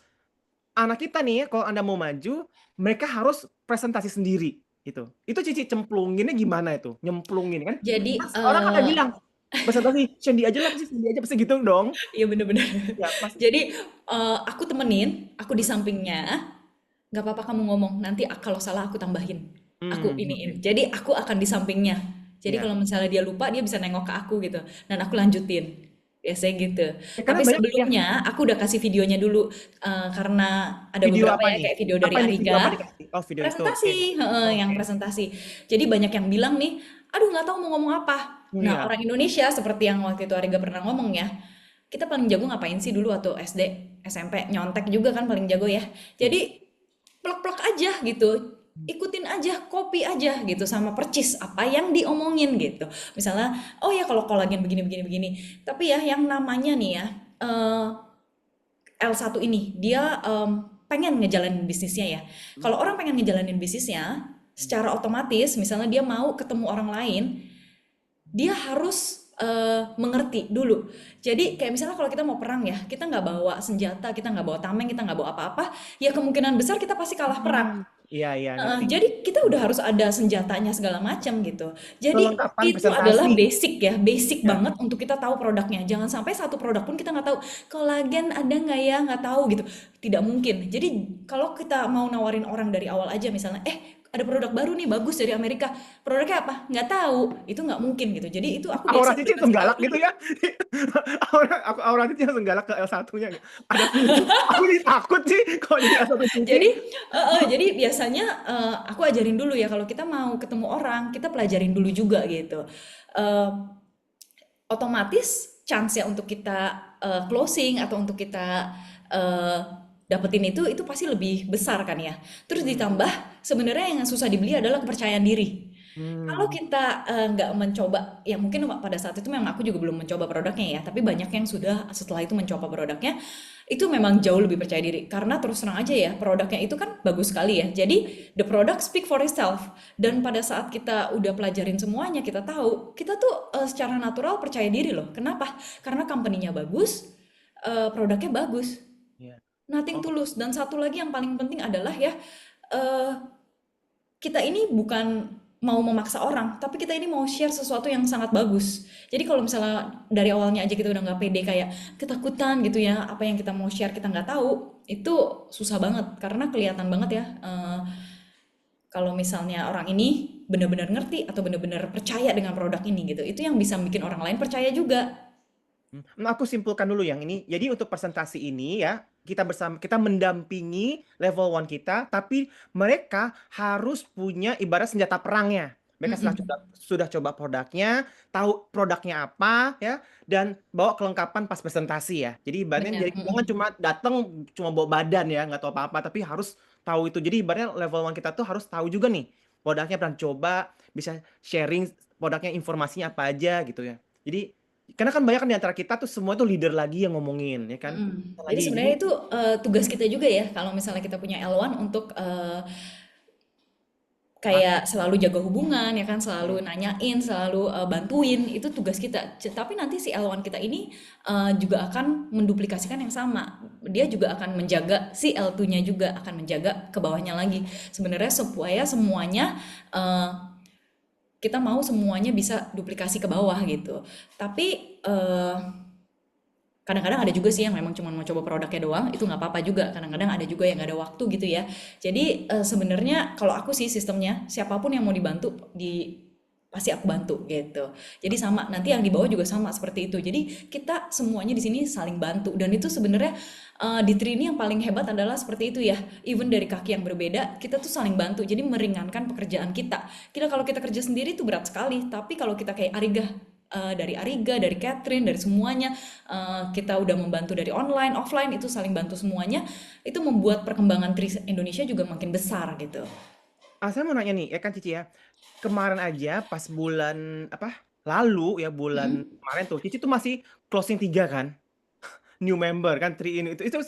anak kita nih, kalau Anda mau maju, mereka harus presentasi sendiri gitu. Itu Cici cemplunginnya gimana itu? Nyemplungin kan? Jadi Pas orang kan ada bilang presentasi Sandy aja lah, pasti Sandy aja pasti gitu dong. iya bener-bener. Ya pas. Jadi aku temenin, aku di sampingnya, nggak apa-apa kamu ngomong, nanti kalau salah aku tambahin, aku iniin. Oke. Jadi aku akan di sampingnya. Jadi Ya. kalau misalnya dia lupa, dia bisa nengok ke aku gitu, dan aku lanjutin. Biasanya gitu. Ya, karena Tapi banyak ya sebelumnya aku udah kasih videonya dulu, karena ada video beberapa apa ya nih? kayak video dari Apa nih video apa Ariga, dikasih? Oh video itu, oke. presentasi, heeh, yang Oke. presentasi. Jadi banyak yang bilang nih, aduh nggak tahu mau ngomong apa. Nah Iya. orang Indonesia seperti yang waktu itu Ariga pernah ngomong ya, kita paling jago ngapain sih dulu waktu SD, SMP, nyontek juga kan paling jago ya. Jadi plek-plek aja gitu. Ikutin aja, copy aja gitu sama percis apa yang diomongin gitu. Misalnya, oh ya kalau kolagen begini begini begini. Tapi ya yang namanya nih ya L1 ini dia pengen ngejalanin bisnisnya ya. Kalau orang pengen ngejalanin bisnisnya, secara otomatis misalnya dia mau ketemu orang lain, dia harus mengerti dulu. Jadi kayak misalnya kalau kita mau perang ya, kita nggak bawa senjata, kita nggak bawa tameng, kita nggak bawa apa-apa, ya kemungkinan besar kita pasti kalah perang. Iya, iya, ngerti. Jadi kita udah harus ada senjatanya segala macam gitu. Jadi Kelengkapan itu adalah presentasi. basic ya, basic Ya. banget untuk kita tahu produknya. Jangan sampai satu produk pun kita nggak tahu. Kolagen ada nggak ya? Nggak tahu gitu. Tidak mungkin. Jadi kalau kita mau nawarin orang dari awal aja misalnya, ada produk baru nih bagus dari Amerika. Produknya apa? Nggak tahu. Itu nggak mungkin gitu. Jadi itu aku Aura biasa Cici udah langsung kasih tahu. galak gitu ya. Aura Cici langsung galak ke L1-nya gitu. Ada aku jadi takut sih kalau jadi L1 Cici. Jadi, jadi biasanya aku ajarin dulu ya kalau kita mau ketemu orang, kita pelajarin dulu juga gitu. Eh, Otomatis chance ya untuk kita closing atau untuk kita eh, dapetin itu pasti lebih besar kan ya. Terus Hmm. ditambah sebenarnya yang susah dibeli adalah kepercayaan diri. Kalau Hmm. kita nggak mencoba, ya mungkin pada saat itu memang aku juga belum mencoba produknya ya, tapi banyak yang sudah setelah itu mencoba produknya, itu memang jauh lebih percaya diri. Karena terus terang aja ya, produknya itu kan bagus sekali ya. Jadi the product speak for itself. Dan pada saat kita udah pelajarin semuanya, kita tahu, kita tuh secara natural percaya diri loh. Kenapa? Karena company-nya bagus, produknya bagus. Ya. Nothing Oh, tulus. Dan satu lagi yang paling penting adalah ya, eh, kita ini bukan mau memaksa orang, tapi kita ini mau share sesuatu yang sangat bagus. Jadi kalau misalnya dari awalnya aja kita udah nggak pede kayak ketakutan gitu ya, apa yang kita mau share kita nggak tahu, itu susah banget karena kelihatan banget ya kalau misalnya orang ini benar-benar ngerti atau benar-benar percaya dengan produk ini gitu. Itu yang bisa bikin orang lain percaya juga. Nah, aku simpulkan dulu yang ini. Jadi untuk presentasi ini ya, kita mendampingi level 1 kita, tapi mereka harus punya ibarat senjata perangnya. Mereka Mm-mm. sudah coba produknya, tahu produknya apa ya, dan bawa kelengkapan pas presentasi ya. Jadi ibaratnya Benar. jadi jangan cuma datang cuma bawa badan ya, nggak tahu apa-apa, tapi harus tahu itu. Jadi ibaratnya level 1 kita tuh harus tahu juga nih produknya, pernah coba, bisa sharing produknya, informasinya apa aja gitu ya. Jadi karena kan banyak kan di antara kita tuh semua tuh leader lagi yang ngomongin ya kan. Mm-mm. Jadi Lagi jadi sebenarnya itu tugas kita juga ya kalau misalnya kita punya L1 untuk kayak market. selalu jaga hubungan ya kan, selalu Hmm. nanyain, selalu bantuin, itu tugas kita. Tapi nanti si L1 kita ini juga akan menduplikasikan yang sama. Dia juga akan menjaga si L2-nya juga akan menjaga ke bawahnya lagi. Sebenarnya supaya semuanya eh, kita mau semuanya bisa duplikasi ke bawah gitu. Tapi kadang-kadang ada juga sih yang memang cuma mau coba produknya doang, itu nggak apa-apa juga. Kadang-kadang ada juga yang nggak ada waktu gitu ya. Jadi sebenarnya kalau aku sih sistemnya siapapun yang mau dibantu pasti aku bantu gitu. Jadi sama nanti yang di bawah juga sama seperti itu. Jadi kita semuanya di sini saling bantu dan itu sebenarnya di Trini yang paling hebat adalah seperti itu ya. Even dari kaki yang berbeda, kita tuh saling bantu. Jadi meringankan pekerjaan kita. Kita kalau kita kerja sendiri itu berat sekali. Tapi kalau kita kayak Ariga, dari Catherine, dari semuanya, kita udah membantu dari online, offline, itu saling bantu semuanya, itu membuat perkembangan Tri Indonesia juga makin besar gitu. Saya mau nanya nih, ya kan Cici ya. Kemarin aja pas bulan apa? Lalu ya bulan Mm-mm. kemarin tuh Cici tuh masih closing 3 kan? New member kan Tri ini itu itu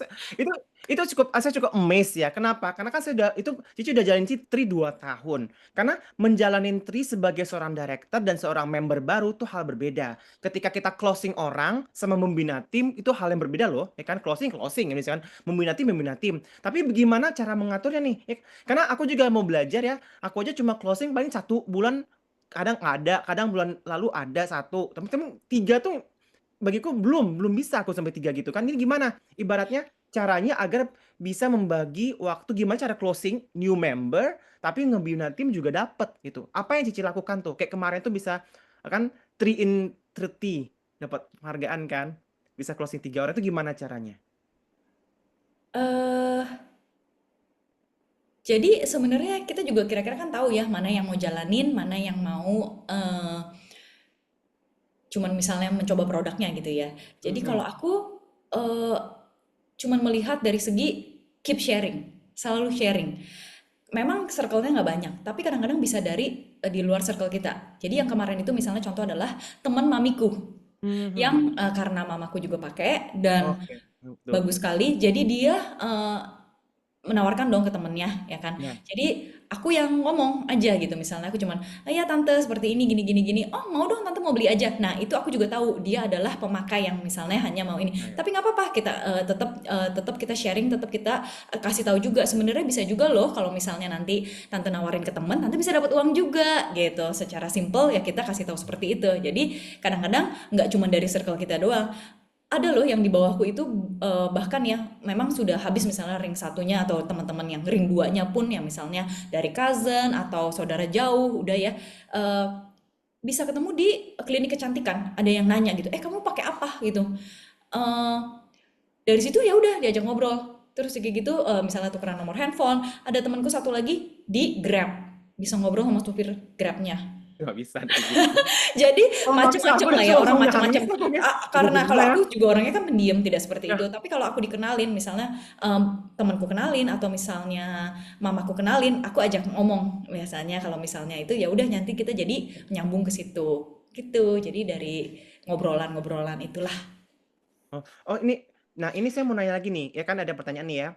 saya cukup amazed ya. Kenapa? Karena kan saya udah itu Cici udah jalanin Tri 2 tahun. Karena menjalanin Tri sebagai seorang director dan seorang member baru tuh hal berbeda. Ketika kita closing orang sama membina tim itu hal yang berbeda loh. Ya kan closing ya misalkan membina tim. Tapi bagaimana cara mengaturnya nih? Ya, karena aku juga mau belajar ya. Aku aja cuma closing paling 1 bulan kadang ada, kadang bulan lalu ada 1. Teman-teman 3 tuh bagiku belum bisa aku sampai 3 gitu kan. Ini gimana? Ibaratnya caranya agar bisa membagi waktu gimana cara closing new member tapi ngebina tim juga dapet gitu. Apa yang Cici lakukan tuh? Kayak kemarin tuh bisa kan 3 in 30 dapat penghargaan kan. Bisa closing 3 orang itu gimana caranya? eh jadi sebenarnya kita juga kira-kira kan tahu ya mana yang mau jalanin, mana yang mau cuman misalnya mencoba produknya gitu ya. Jadi kalau Mhm. aku eh, cuman melihat dari segi keep sharing, selalu sharing. Memang circle-nya nggak banyak, tapi kadang-kadang bisa dari di luar circle kita. Jadi yang kemarin itu misalnya contoh adalah teman mamiku Mhm. yang karena mamaku juga pakai dan Oke, betul. bagus sekali, jadi dia menawarkan dong ke temennya, ya kan. Ya. Jadi aku yang ngomong aja gitu. Misalnya aku cuman, "Ah, ya tante seperti ini gini gini gini." "Oh, mau dong tante, mau beli aja." Nah, itu aku juga tahu dia adalah pemakai yang misalnya hanya mau ini. Oh, ya. Tapi nggak apa-apa, kita tetap kita sharing, tetap kita kasih tahu juga. Sebenarnya bisa juga loh kalau misalnya nanti tante nawarin ke temen, tante bisa dapat uang juga gitu. Secara simple ya kita kasih tahu seperti itu. Jadi kadang-kadang nggak cuma dari circle kita doang, ada loh yang di bawahku itu bahkan ya memang sudah habis misalnya ring satunya atau teman-teman yang ring duanya pun yang misalnya dari cousin atau saudara jauh udah ya, eh, bisa ketemu di klinik kecantikan, ada yang nanya gitu, kamu pakai apa gitu. Eh, dari situ ya udah diajak ngobrol terus kayak gitu, misalnya tukeran nomor handphone. Ada temanku satu lagi di Grab, bisa ngobrol sama supir Grabnya. Nggak bisa kayak gitu. Jadi Kalau maksa macem-macem aku lah ya, disuruh orang langsung macem-macem. nangis aku guys. Juga Karena bisa kalau ya. aku juga orangnya kan pendiam, tidak seperti itu. Ya. Tapi kalau aku dikenalin, misalnya temanku kenalin atau misalnya mamaku kenalin, aku ajak ngomong. Biasanya kalau misalnya itu ya udah nanti kita jadi nyambung ke situ. Gitu. Jadi dari ngobrolan-ngobrolan itulah. Oh, nah ini saya mau nanya lagi nih, ya kan ada pertanyaan nih ya.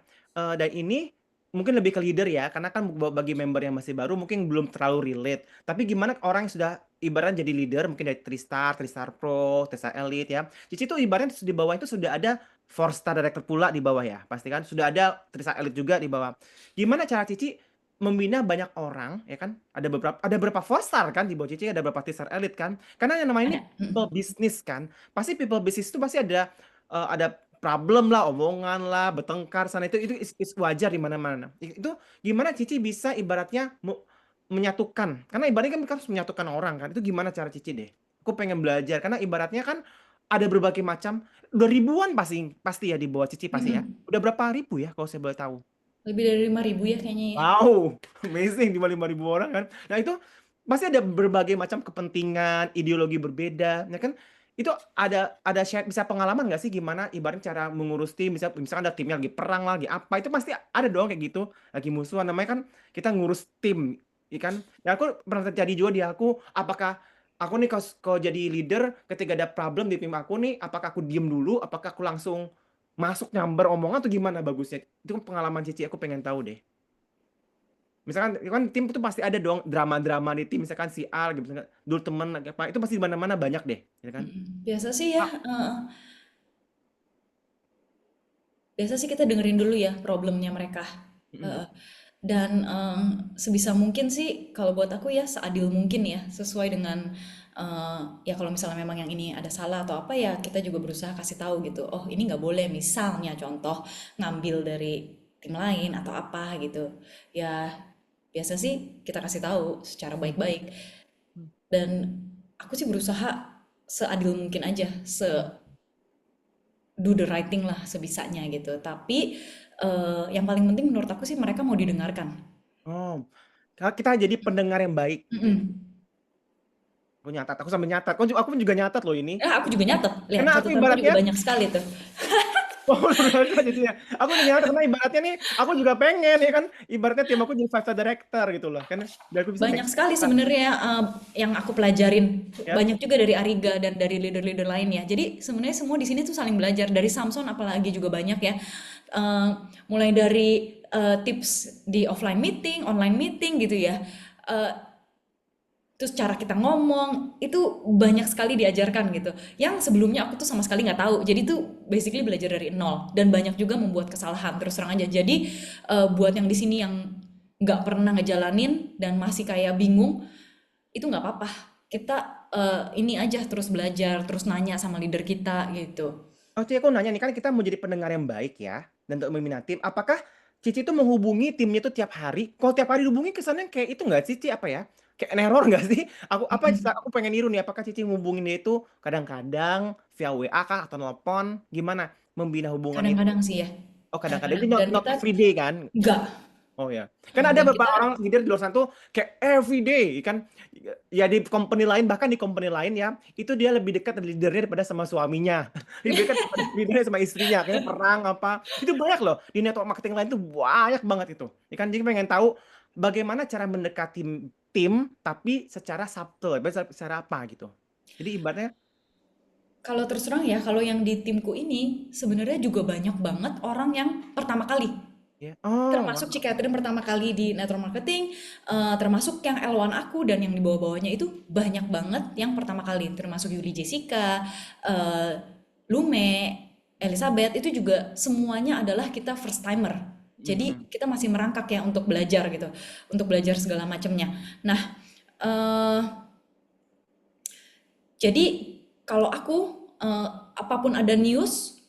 Dan ini mungkin lebih ke leader ya, karena kan bagi member yang masih baru mungkin belum terlalu relate. Tapi gimana orang yang sudah ibaratnya jadi leader, mungkin dari 3 star Pro, 3 star Elite ya. Cici tuh ibaratnya di bawah itu sudah ada 4 star director pula di bawah ya, pasti kan. Sudah ada 3 star Elite juga di bawah. Gimana cara Cici membina banyak orang, ya kan? Ada berapa 4 star kan di bawah Cici, ada berapa 3 star Elite kan? Karena yang namanya ini Ada. people business kan. Pasti people business itu pasti ada problem lah, omongan lah, bertengkar sana itu is wajar di mana-mana. Itu gimana Cici bisa ibaratnya menyatukan? Karena ibaratnya kan harus menyatukan orang kan. Itu gimana cara Cici deh? Aku pengen belajar karena ibaratnya kan ada berbagai macam, udah ribuan pasti pasti ya di bawah Cici pasti ya. Mm-mm. Udah berapa ribu ya kalau saya boleh tahu? Lebih dari 5.000 ya kayaknya ya. Wow, amazing 5.000 orang kan. Nah itu pasti ada berbagai macam kepentingan, ideologi berbeda, ya kan? Itu ada share, bisa pengalaman nggak sih gimana ibaratnya cara mengurus tim, misalkan ada timnya lagi perang lagi apa, itu pasti ada dong kayak gitu, lagi musuhan, namanya kan kita ngurus tim, ya kan? Ya aku pernah terjadi juga di aku, apakah aku nih kalau jadi leader ketika ada problem di tim aku nih, apakah aku diem dulu, apakah aku langsung masuk nyamber omongan atau gimana bagusnya? Itu kan pengalaman Cici, aku pengen tahu deh. Misalkan kan tim itu pasti ada dong drama-drama di tim, misalkan si A gitu, misalkan dulu temen apa itu pasti di mana-mana banyak deh, ya kan? Mm-mm. Biasa sih kita dengerin dulu ya problemnya mereka. Mm-mm. Eh, dan sebisa mungkin sih kalau buat aku ya seadil mungkin ya, sesuai dengan ya kalau misalnya memang yang ini ada salah atau apa ya kita juga berusaha kasih tahu gitu. Oh, ini nggak boleh, misalnya contoh ngambil dari tim lain atau apa gitu. Ya biasa sih kita kasih tahu secara baik-baik. Dan aku sih berusaha seadil mungkin aja, do the right thing lah sebisanya gitu. Tapi yang paling penting menurut aku sih mereka mau didengarkan. Oh, kita jadi pendengar yang baik gitu ya. Mm-mm. Aku sambil nyatat, aku pun juga nyatat loh ini. Aku juga nyatet, lihat Karena aku catatanku juga ibaratnya banyak sekali tuh. oh, luar biasa jadinya. Aku udah nyatat karena ibaratnya nih, aku juga pengen ya kan, ibaratnya tim aku jadi 5 star director gitu loh. Kan biar aku bisa Banyak sekali sebenarnya yang aku pelajarin. ya. Banyak juga dari Ariga dan dari leader-leader lainnya. Jadi sebenarnya semua di sini tuh saling belajar. Dari Samson apalagi juga banyak ya. Eh, Mulai dari tips di offline meeting, online meeting gitu ya. Eh, Terus cara kita ngomong itu banyak sekali diajarkan gitu. Yang sebelumnya aku tuh sama sekali nggak tahu. Jadi tuh basically belajar dari nol dan banyak juga membuat kesalahan terus terang aja. Jadi buat yang di sini yang nggak pernah ngejalanin dan masih kayak bingung, itu nggak apa-apa. Kita ini aja terus belajar, terus nanya sama leader kita gitu. Oh, Cici, aku nanya nih, kan kita mau jadi pendengar yang baik ya, dan untuk membina tim, apakah Cici itu menghubungi timnya itu tiap hari? Kalau tiap hari dihubungi kesannya kayak itu nggak sih, Cici, apa ya? Kayak neror nggak sih? Aku pengen niru nih, apakah Cici ngehubungin dia itu kadang-kadang via WA kah atau nelpon? Gimana membina hubungan itu? Kadang-kadang sih ya. Oh, kadang-kadang Kadang-kadang itu dan not kita every day kan? nggak. Oh ya, kan ada Dan beberapa kita orang leader di luar sana tuh kayak every day kan, ya di company lain, bahkan di company lain ya, itu dia lebih dekat leadernya daripada sama suaminya, lebih dekat daripada leadernya sama istrinya, kayak perang apa, itu banyak loh di network marketing lain tuh banyak banget itu, ya kan, jadi pengen tahu bagaimana cara mendekati tim tapi secara subtle, secara apa gitu. Jadi ibaratnya, kalau terus terang ya, kalau yang di timku ini sebenarnya juga banyak banget orang yang pertama kali. Ya. Oh, Termasuk wow. Catherine pertama kali di network marketing, termasuk yang L1 aku dan yang di bawah-bawahnya itu banyak banget yang pertama kali, termasuk Yuli Jessica, eh, Lume, Elizabeth, itu juga semuanya adalah kita first timer. Mm-mm. Jadi kita masih merangkak ya untuk belajar gitu, untuk belajar segala macamnya. Nah, eh, jadi kalau aku apapun ada news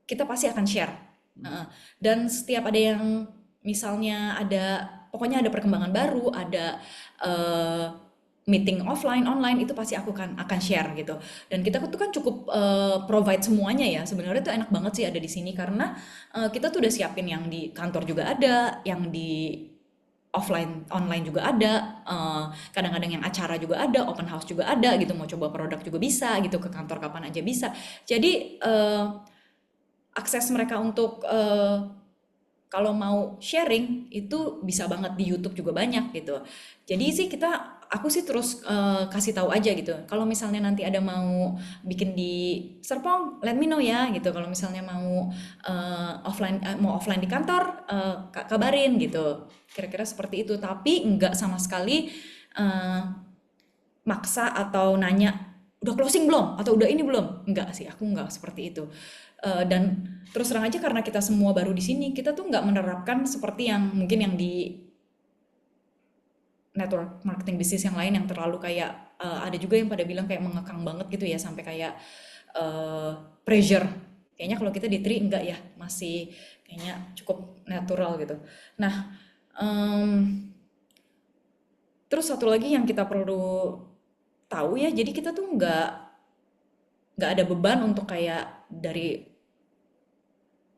kita pasti akan share. Heeh. Dan setiap ada yang misalnya ada pokoknya ada perkembangan baru, ada eh, meeting offline, online itu pasti aku akan share gitu. Dan kita tuh kan cukup provide semuanya ya. Sebenarnya tuh enak banget sih ada di sini karena kita tuh udah siapin yang di kantor juga ada, yang di offline online juga ada, kadang-kadang yang acara juga ada, open house juga ada gitu, mau coba produk juga bisa gitu, ke kantor kapan aja bisa. Jadi akses mereka untuk kalau mau sharing itu bisa banget di YouTube juga banyak gitu. Jadi sih aku sih terus kasih tahu aja gitu. Kalau misalnya nanti ada mau bikin di Serpong, let me know ya gitu. Kalau misalnya mau mau offline di kantor, kabarin gitu. Kira-kira seperti itu. Tapi nggak sama sekali eh, maksa atau nanya udah closing belum atau udah ini belum, enggak sih, aku enggak seperti itu. Dan terus terang aja karena kita semua baru di sini, kita tuh nggak menerapkan seperti yang mungkin yang di network marketing bisnis yang lain yang terlalu kayak ada juga yang pada bilang kayak mengekang banget gitu ya sampai kayak eh, pressure. Kayaknya kalau kita di Tri enggak ya, masih kayaknya cukup natural gitu. Nah, em, terus satu lagi yang kita perlu tahu ya, jadi kita tuh nggak ada beban untuk kayak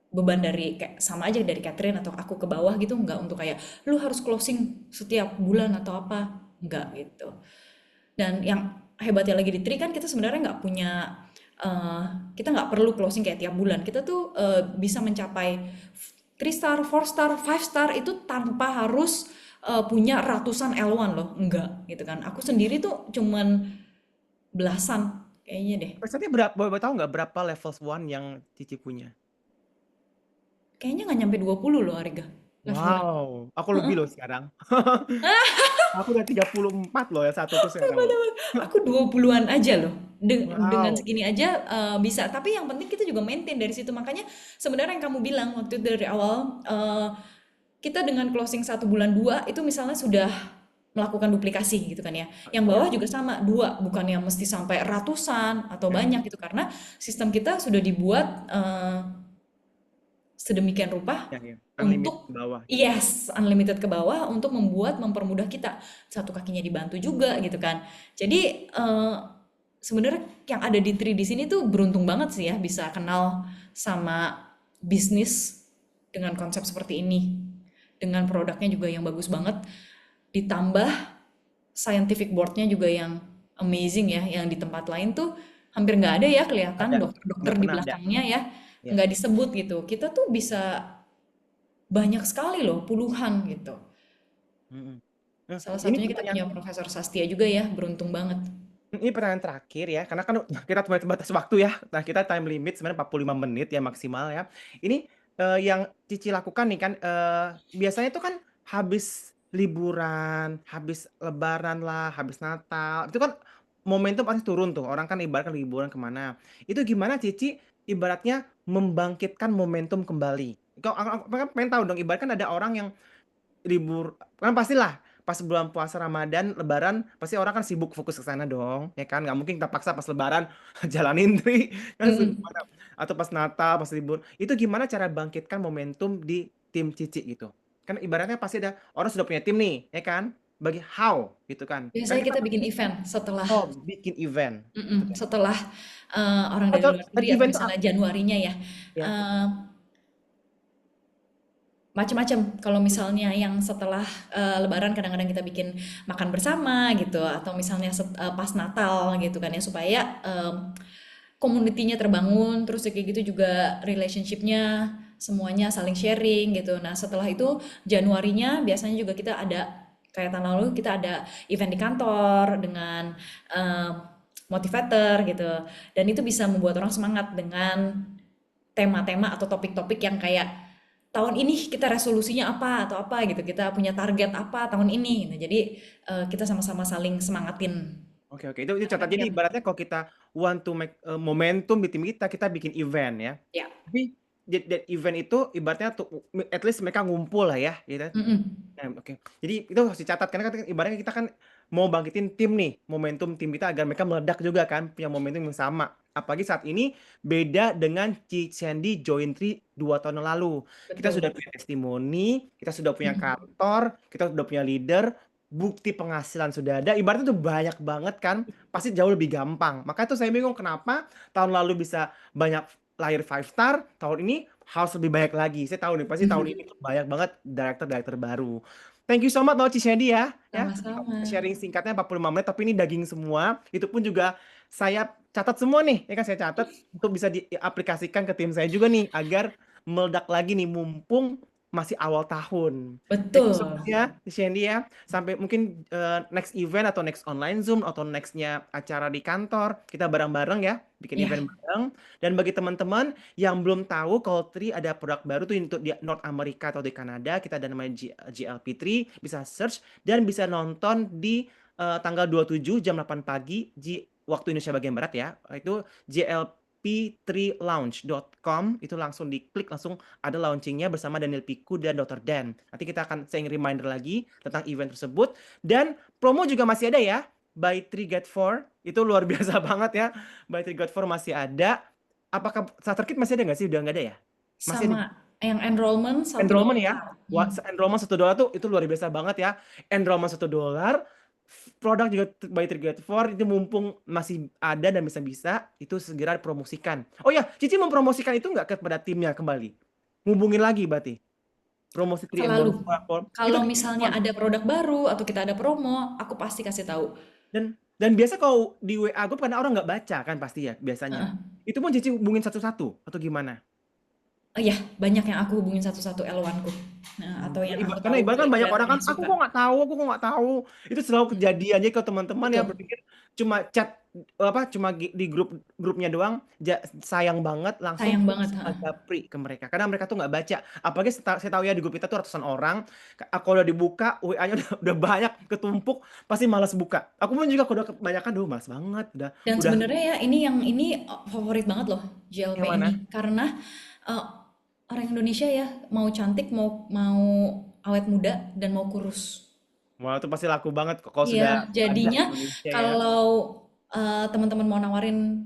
beban dari kayak sama aja dari Catherine atau aku ke bawah gitu, nggak untuk kayak lu harus closing setiap bulan atau apa, nggak gitu. Dan yang hebatnya lagi di Tri kan kita sebenarnya nggak punya eh, kita nggak perlu closing kayak tiap bulan, kita tuh bisa mencapai 3 star, 4 star, 5 star itu tanpa harus punya ratusan L1 loh, enggak gitu kan. Aku sendiri tuh cuman belasan kayaknya deh. Persennya berapa? Boleh tahu nggak berapa level one yang Cici punya? Kayaknya nggak nyampe 20 loh Arga levelnya. Wow, aku lebih loh sekarang. Aku udah 34 loh yang satu tuh sekarang loh. Aku 20-an aja loh. Dengan Wow. segini aja bisa. Tapi yang penting kita juga maintain dari situ. Makanya sebenarnya yang kamu bilang waktu itu dari awal, kita dengan closing 1 bulan 2 itu misalnya sudah melakukan duplikasi gitu kan ya. Yang bawah Ya, juga sama 2, bukan yang mesti sampai ratusan atau ya, banyak gitu. Karena sistem kita sudah dibuat sedemikian rupa ya, ya. Unlimited untuk ke bawah gitu. yes, unlimited ke bawah untuk mempermudah kita. Satu kakinya dibantu juga gitu kan. Jadi sebenarnya yang ada di Tri di sini tuh beruntung banget sih ya bisa kenal sama bisnis dengan konsep seperti ini. Dengan produknya juga yang bagus banget. Ditambah scientific boardnya juga yang amazing ya, yang di tempat lain tuh hampir nggak ada ya kelihatan Ada, dokter-dokter nggak di pernah ada. belakangnya ya, Ya. nggak disebut gitu. Kita tuh bisa banyak sekali loh, puluhan gitu. Mm-mm. Nah, Salah ini satunya kita punya Profesor Sastia juga ya, beruntung banget. pertanyaan terakhir ya, karena kan kita cuma terbatas waktu ya. Nah, kita time limit sebenarnya 45 menit ya maksimal ya. Ini yang Cici lakukan nih kan, biasanya itu kan habis liburan, habis lebaran lah, habis Natal, itu kan momentum pasti turun tuh. Orang kan ibaratkan liburan kemana. Itu gimana Cici ibaratnya membangkitkan momentum kembali? Aku kan pengen tahu dong, ibaratkan ada orang yang libur kan pastilah pas bulan puasa Ramadan Lebaran pasti orang kan sibuk fokus ke sana dong ya kan nggak mungkin kita paksa pas Lebaran jalanin tri kan Mm-mm. atau pas Natal pas libur itu gimana cara bangkitkan momentum di tim Cici gitu kan ibaratnya pasti ada orang sudah punya tim nih ya kan bagi how gitu kan Biasanya kita kita bikin event setelah oh bikin event gitu kan setelah orang dari atau luar negeri atau event tuh misalnya Januarinya ya. ya Eh, Macam-macam. Kalau misalnya yang setelah Lebaran kadang-kadang kita bikin makan bersama gitu, atau misalnya pas Natal gitu kan ya supaya community-nya terbangun, terus kayak gitu juga relationship-nya semuanya saling sharing gitu. Nah setelah itu Januarinya biasanya juga kita ada kayak tahun lalu kita ada event di kantor dengan eh, motivator gitu, dan itu bisa membuat orang semangat dengan tema-tema atau topik-topik yang kayak tahun ini kita resolusinya apa atau apa gitu, kita punya target apa tahun ini. Nah, jadi kita sama-sama saling semangatin Oke, itu catat. Jadi target. ibaratnya kalau kita want to make momentum di tim kita bikin event ya. Ya. Tapi that event itu ibaratnya tuh at least mereka ngumpul lah ya, gitu. Oke. Jadi itu harus dicatat karena kan ibaratnya kita kan mau bangkitin tim nih, momentum tim kita agar mereka meledak juga kan, punya momentum yang sama. Apalagi saat ini beda dengan Sandy Join Tree 2 tahun yang lalu. Kita sudah punya testimoni, kita sudah punya kantor, kita sudah punya leader, bukti penghasilan sudah ada. Ibaratnya tuh banyak banget kan, pasti jauh lebih gampang. Makanya tuh saya bingung kenapa tahun lalu bisa banyak lahir 5 star, tahun ini harus lebih banyak lagi. Saya tahu nih, pasti tahun ini tuh banyak banget director baru. Thank you so much loh Cishandy ya. Sama-sama. Sharing singkatnya 45 menit, tapi ini daging semua. Itu pun juga saya catat semua nih, ya kan saya catat untuk bisa diaplikasikan ke tim saya juga nih, agar meledak lagi nih, mumpung masih awal tahun. Thank you so Betul. much ya, Shandy ya. Sampai mungkin next event atau next online Zoom atau nextnya acara di kantor, kita bareng-bareng ya, bikin Iya. event bareng. Dan bagi teman-teman yang belum tahu kalau Tri ada produk baru tuh untuk di North America atau di Kanada, kita ada namanya GLP3, bisa search dan bisa nonton di tanggal 27 jam 8 pagi waktu Indonesia bagian Barat ya. Itu glp3launch.com, itu langsung diklik, langsung ada launchingnya bersama Daniel Piku dan Dr. Dan. Nanti kita akan sayang reminder lagi tentang event tersebut. Dan promo juga masih ada ya, buy 3 get 4, itu luar biasa banget ya. Buy 3 get 4 masih ada. Apakah starter kit masih ada nggak sih? Udah nggak ada ya? Masih ada. Sama yang enrollment $1. Enrollment ya. Enrollment $1 tuh itu luar biasa banget ya. Enrollment $1, produk juga buy 3 get 4, itu mumpung masih ada dan bisa itu segera dipromosikan. Oh ya, Cici mempromosikan itu nggak kepada timnya kembali? Hubungin lagi berarti. Promosi 3 Selalu. platform. Kalau misalnya ada produk baru atau kita ada promo, aku pasti kasih tahu. Dan biasa kalau di WA group karena orang nggak baca kan pasti ya biasanya. Itu pun Cici hubungin satu-satu atau gimana? Iya, banyak yang aku hubungin satu-satu L1-ku. Nah, atau yang aku Karena tahu ibarat kan banyak kira-kira orang kan, suka. aku kok nggak tahu. Itu selalu kejadiannya ke teman-teman yang Betul. berpikir cuma chat cuma di grupnya doang, sayang banget langsung Sayang banget, japri ke mereka. Karena mereka tuh nggak baca. Apalagi saya tahu ya di grup kita tuh ratusan orang. Kalau udah dibuka WA-nya udah banyak ketumpuk, pasti malas buka. Aku pun juga kalau udah kebanyakan, malas banget. Dan Udah sebenarnya ya ini favorit banget loh GLP Yang mana? ini karena orang Indonesia ya mau cantik, mau awet muda dan mau kurus. Wah, itu pasti laku banget kalau Iya, sudah ada jadinya Indonesia ya. kalau teman-teman mau nawarin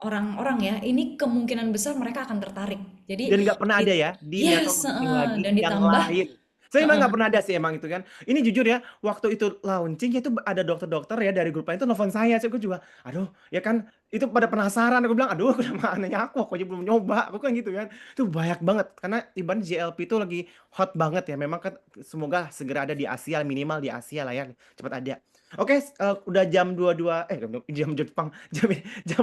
orang-orang ya, ini kemungkinan besar mereka akan tertarik. Jadi Dan nggak pernah ada ya di yes, network lagi dan yang ditambah lain. Saya emang nggak pernah ada sih emang itu kan. Ini jujur ya, waktu itu launching itu ada dokter-dokter ya dari grup lain itu nelfon saya. Saya juga, aduh ya kan itu pada penasaran. Aku bilang, aduh kenapa nanya aku aja belum nyoba. Aku kan gitu kan. Itu banyak banget karena ibarat GLP itu lagi hot banget ya. Memang kan semoga segera ada di Asia, minimal di Asia lah ya. Cepat ada. Oke, udah jam 22, jam Jepang, jam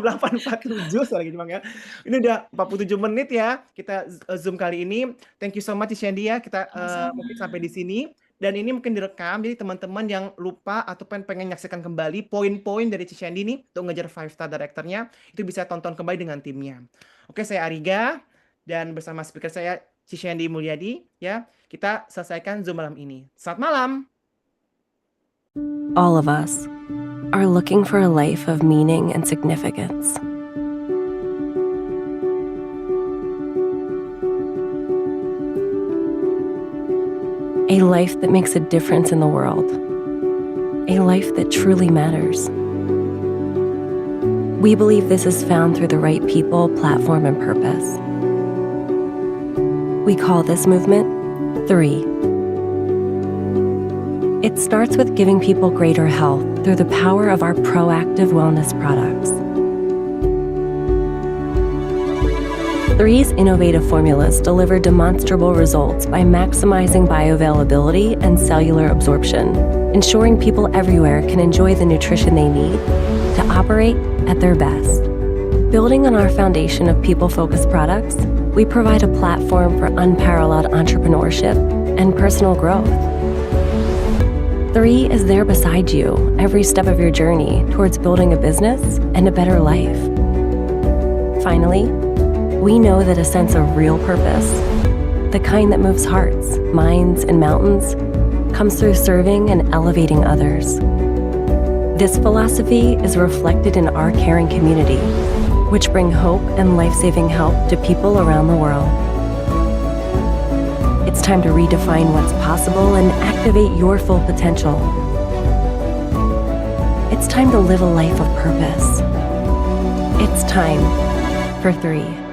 8.47 lagi Jepang ya. Ini udah 47 menit ya kita Zoom kali ini. Thank you so much Shandy ya. Kita mungkin sampai di sini. Dan ini mungkin direkam, jadi teman-teman yang lupa atau pengen nyaksikan kembali poin-poin dari Shandy nih untuk ngejar 5 star directornya, itu bisa tonton kembali dengan timnya. Oke, saya Ariga dan bersama speaker saya Shandy Mulyadi ya. Kita selesaikan Zoom malam ini. Selamat malam. All of us are looking for a life of meaning and significance. A life that makes a difference in the world. A life that truly matters. We believe this is found through the right people, platform, and purpose. We call this movement 3. It starts with giving people greater health through the power of our proactive wellness products. 3's innovative formulas deliver demonstrable results by maximizing bioavailability and cellular absorption, ensuring people everywhere can enjoy the nutrition they need to operate at their best. Building on our foundation of people-focused products, we provide a platform for unparalleled entrepreneurship and personal growth. 3 is there beside you every step of your journey towards building a business and a better life. Finally, we know that a sense of real purpose the kind that moves hearts, minds, and mountains, comes through serving and elevating others. This philosophy is reflected in our caring community, which bring hope and life-saving help to people around the world. It's time to redefine what's possible and activate your full potential. It's time to live a life of purpose. It's time for 3.